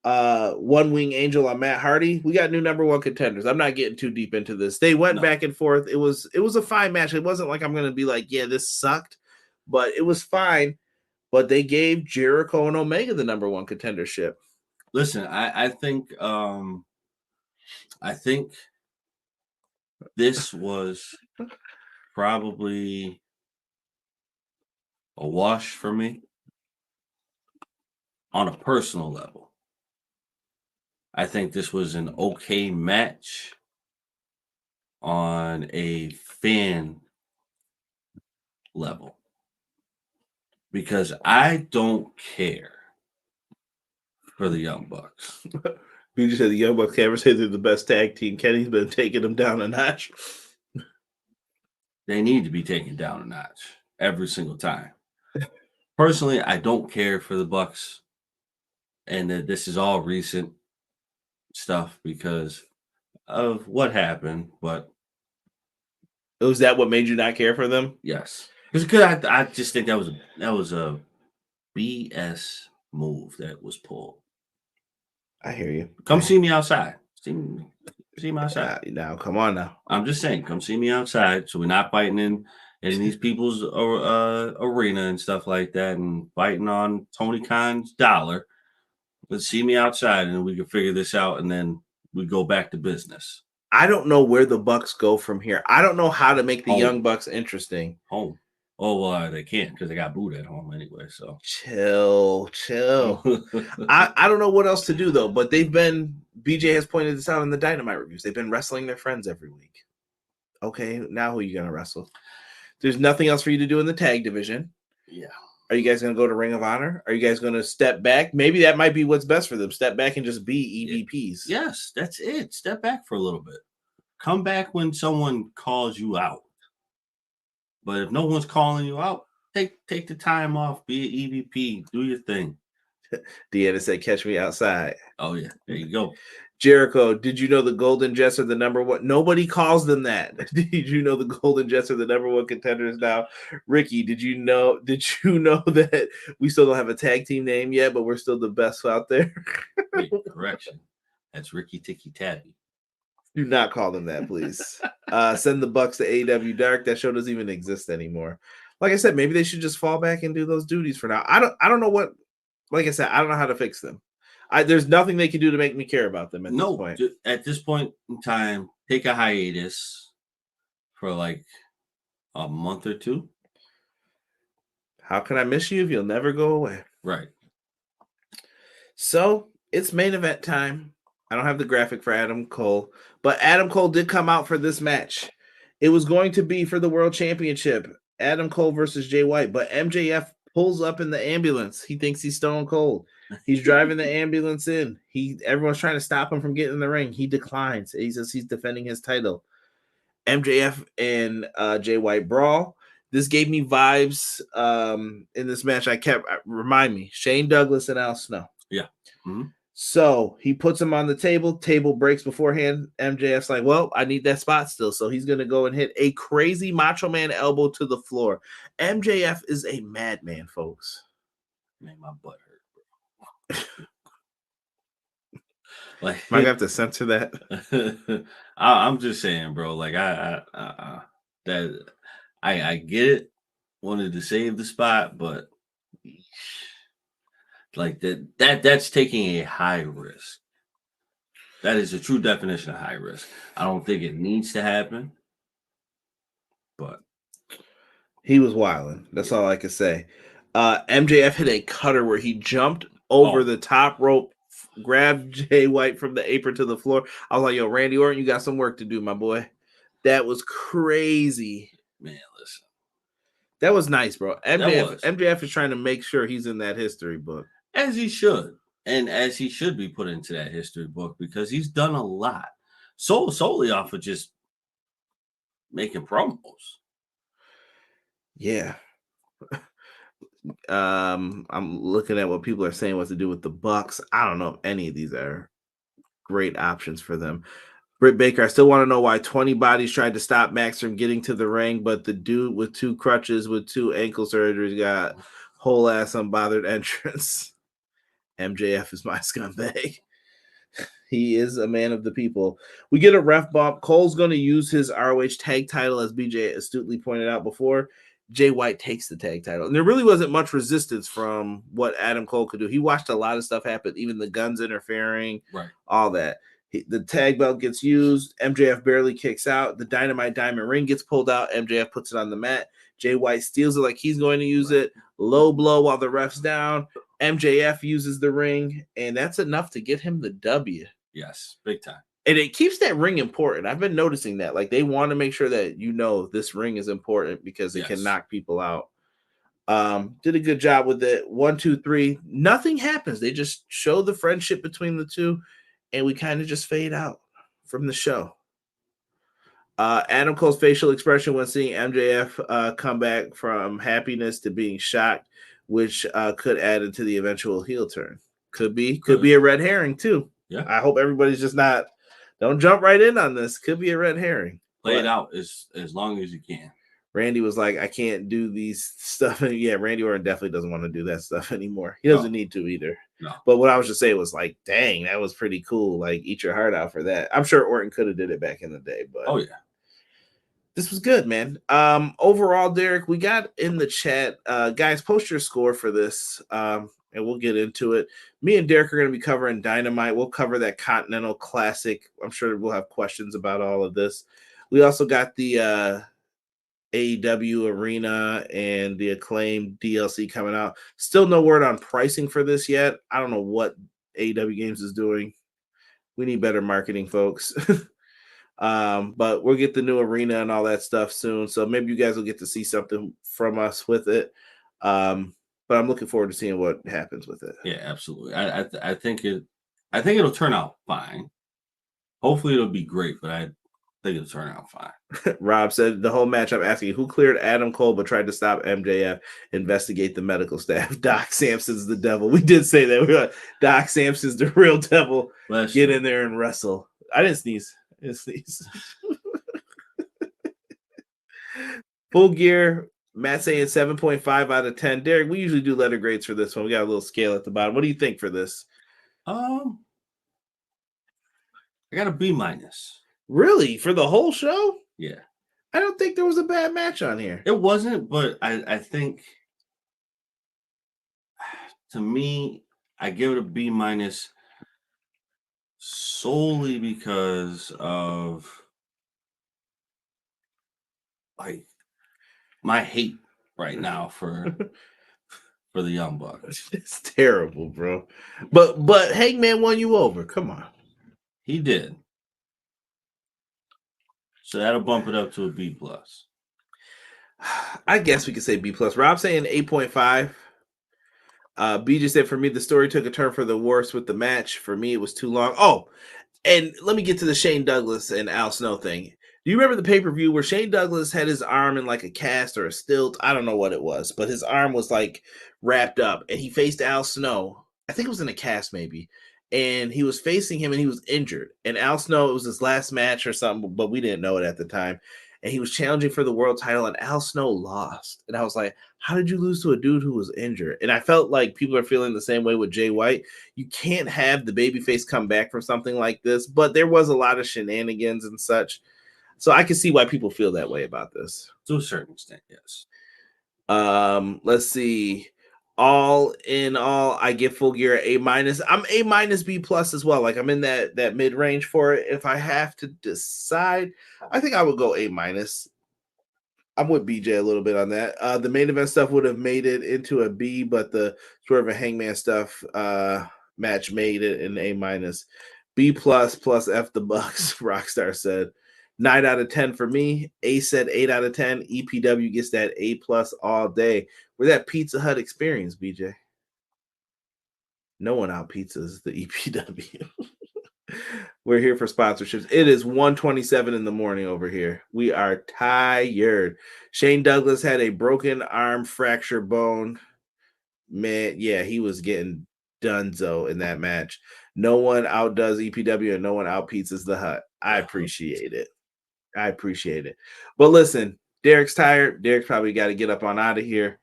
One Wing Angel on Matt Hardy. We got new number one contenders. I'm not getting too deep into this. They went back and forth. It was a fine match. It wasn't like I'm going to be like, yeah, this sucked, but it was fine. But they gave Jericho and Omega the number one contendership. Listen, I think this was probably a wash for me on a personal level. I think this was an okay match on a fan level. Because I don't care for the Young Bucks. You just said the Young Bucks can't ever say they're the best tag team. Kenny's been taking them down a notch. They need to be taken down a notch every single time. Personally, I don't care for the Bucks. and that this is all recent stuff because of what happened. But Was that what made you not care for them? yes, because I just think that was a BS move that was pulled. I hear you. Come see me outside. See me outside. Now, come on now. I'm just saying, come see me outside, so we're not fighting in these people's arena and stuff like that, and fighting on Tony Khan's dollar. But see me outside, and we can figure this out, and then we go back to business. I don't know where the Bucks go from here. I don't know how to make the Home. Young Bucks interesting. Home. Oh, well, they can't because they got booed at home anyway. So chill. I don't know what else to do though, but BJ has pointed this out in the Dynamite reviews. They've been wrestling their friends every week. Okay, now who are you gonna wrestle? There's nothing else for you to do in the tag division. Yeah. Are you guys gonna go to Ring of Honor? Are you guys gonna step back? Maybe that might be what's best for them. Step back and just be EVPs. Yes, that's it. Step back for a little bit. Come back when someone calls you out. But if no one's calling you out, take the time off. Be an EVP. Do your thing. Deanna said, "Catch me outside." Oh yeah, there you go. Jericho, did you know the Golden Jets are the number one? Nobody calls them that. Did you know the Golden Jets are the number one contenders now? Ricky, did you know that we still don't have a tag team name yet, but we're still the best out there? Wait, correction. That's Ricky Ticky Tabby. Do not call them that, please. Send the Bucks to AEW Dark. That show doesn't even exist anymore. Like I said, maybe they should just fall back and do those duties for now. I don't know what. Like I said, I don't know how to fix them. There's nothing they can do to make me care about them at this point. At this point in time, take a hiatus for like a month or two. How can I miss you if you'll never go away? Right. So it's main event time. I don't have the graphic for Adam Cole, but Adam Cole did come out for this match. It was going to be for the World Championship, Adam Cole versus Jay White, but MJF pulls up in the ambulance. He thinks he's Stone Cold. He's driving the ambulance in. Everyone's trying to stop him from getting in the ring. He declines. He says he's defending his title. MJF and Jay White brawl. This gave me vibes in this match. Remind me, Shane Douglas and Al Snow. Yeah. Mm-hmm. So he puts him on the table. Table breaks beforehand. MJF's like, well, I need that spot still. So he's going to go and hit a crazy Macho Man elbow to the floor. MJF is a madman, folks. Made my butt hurt, bro. Like, am I gonna have to censor that? I'm just saying, bro. Like I get it. Wanted to save the spot, but like that's taking a high risk. That is a true definition of high risk. I don't think it needs to happen, but he was wilding. That's all I can say. MJF hit a cutter where he jumped over the top rope, grabbed Jay White from the apron to the floor. I was like, yo, Randy Orton, you got some work to do, my boy. That was crazy. Man, listen. That was nice, bro. MJF is trying to make sure he's in that history book. As he should. And as he should be put into that history book because he's done a lot. Solely off of just making promos. Yeah. I'm looking at what people are saying what to do with the Bucks. I don't know if any of these are great options for them. Britt Baker, I still want to know why 20 bodies tried to stop Max from getting to the ring, but the dude with 2 crutches with 2 ankle surgeries got whole ass unbothered entrance. MJF is my scumbag. He is a man of the people. We get a ref bump. Cole's going to use his ROH tag title, as BJ astutely pointed out before. Jay White takes the tag title. And there really wasn't much resistance from what Adam Cole could do. He watched a lot of stuff happen, even the guns interfering, right? All that. The tag belt gets used. MJF barely kicks out. The Dynamite Diamond ring gets pulled out. MJF puts it on the mat. Jay White steals it like he's going to use it. Low blow while the ref's down. MJF uses the ring, and that's enough to get him the W. Yes, big time. And it keeps that ring important. I've been noticing that. Like, they want to make sure that this ring is important because it can knock people out. Did a good job with it. 1, 2, 3. Nothing happens. They just show the friendship between the two, and we kind of just fade out from the show. Adam Cole's facial expression when seeing MJF come back from happiness to being shocked, which could add into the eventual heel turn. Could be a red herring too. Yeah. I hope everybody's just don't jump right in on this. Could be a red herring. Play it out as long as you can. Randy was like, I can't do these stuff. And yeah, Randy Orton definitely doesn't want to do that stuff anymore. He doesn't need to either. No. But what I was just saying was like, dang, that was pretty cool. Like, eat your heart out for that. I'm sure Orton could have did it back in the day, but oh yeah. This was good, man. Overall, Derek, we got in the chat. Guys, post your score for this. And we'll get into it. Me and Derek are going to be covering Dynamite. We'll cover that Continental Classic. I'm sure we'll have questions about all of this. We also got the AEW Arena and the Acclaim DLC coming out. Still no word on pricing for this yet. I don't know what AEW Games is doing. We need better marketing, folks. But we'll get the new arena and all that stuff soon. So maybe you guys will get to see something from us with it. But I'm looking forward to seeing what happens with it. Yeah, absolutely. I think it'll turn out fine. Hopefully it'll be great, but I think it'll turn out fine. Rob said the whole match, I'm asking who cleared Adam Cole but tried to stop MJF, investigate the medical staff. Doc Samson's the devil. We did say that. We were like, Doc Samson's the real devil. Get in there and wrestle. I didn't sneeze. Full Gear, Matt saying 7.5 out of 10. Derek, we usually do letter grades for this one. We got a little scale at the bottom. What do you think for this? I got a B-. Really? For the whole show? Yeah. I don't think there was a bad match on here. It wasn't, but I think to me, I give it a B- solely because of like my hate right now for the Young Bucks. It's terrible, bro. But Hangman won you over. Come on. He did. So that'll bump it up to a B+. I guess we could say B+. Rob saying 8.5. BJ said, for me, the story took a turn for the worse with the match. For me, it was too long. Oh, and let me get to the Shane Douglas and Al Snow thing. Do you remember the pay-per-view where Shane Douglas had his arm in like a cast or a stilt? I don't know what it was, but his arm was like wrapped up and he faced Al Snow. I think it was in a cast maybe. And he was facing him and he was injured. And Al Snow, it was his last match or something, but we didn't know it at the time. And he was challenging for the world title and Al Snow lost. And I was like, how did you lose to a dude who was injured? And I felt like people are feeling the same way with Jay White. You can't have the babyface come back from something like this, but there was a lot of shenanigans and such. So I can see why people feel that way about this. To a certain extent, yes. Let's see. All in all, I give Full Gear A-. I'm A- B+ as well. Like I'm in that mid-range for it. If I have to decide, I think I would go A-. I'm with BJ a little bit on that. The main event stuff would have made it into a B, but the Swerve and Hangman stuff match made it an A-. B+ plus F the Bucks, Rockstar said. 9 out of 10 for me. A said 8 out of 10. EPW gets that A+ all day. We're that Pizza Hut experience, BJ. No one out pizzas the EPW. We're here for sponsorships. It is 1:27 in the morning over here. We are tired. Shane Douglas had a broken arm fracture bone. Man, yeah, he was getting donezo in that match. No one outdoes EPW and no one out pizzas the Hut. I appreciate it. But listen, Derek's tired. Derek's probably got to get up on out of here.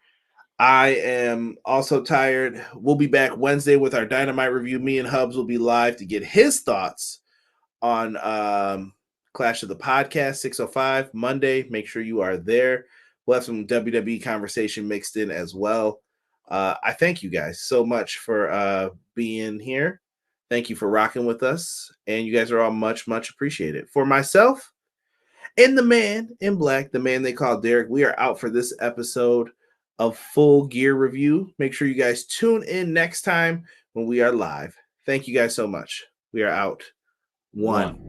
I am also tired. We'll be back Wednesday with our Dynamite review. Me and Hubs will be live to get his thoughts on Clash of the Podcast 605 Monday. Make sure you are there. We'll have some WWE conversation mixed in as well. I thank you guys so much for being here. Thank you for rocking with us. And you guys are all much, much appreciated. For myself and the man in black, the man they call Derek, we are out for this episode of Full Gear Review. Make sure you guys tune in next time when we are live. Thank you guys so much. We are out. One.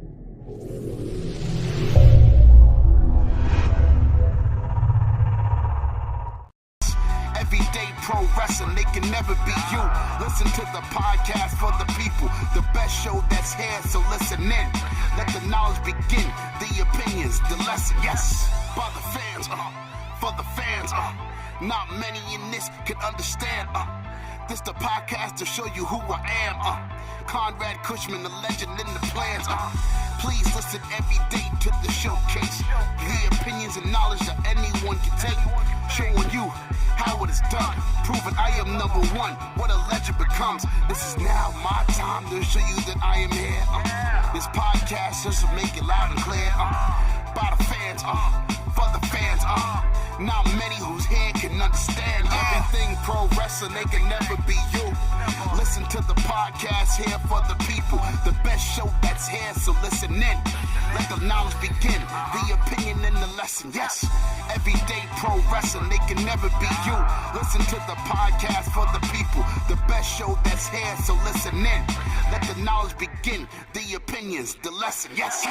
Everyday pro wrestling, they can never be you. Listen to the podcast for the people, the best show that's here, so listen in. Let the knowledge begin, the opinions, the lesson, yes. By the fans, for the fans, not many in this can understand, This the podcast to show you who I am. Conrad Cushman, the legend in the plans. Please listen every day to the showcase. The opinions and knowledge that anyone can take. Showing you how it is done. Proving I am number one. What a legend becomes. This is now my time to show you that I am here. This podcast just to make it loud and clear. By the fans, for the fans. Not many whose head can understand everything pro wrestling. They can never be you. Listen to the podcast here for the people. The best show that's here, so listen in. Let the knowledge begin. The opinion and the lesson. Yes, everyday pro wrestling. They can never be you. Listen to the podcast for the people. The best show that's here, so listen in. Let the knowledge begin. The opinions, the lesson. Yes.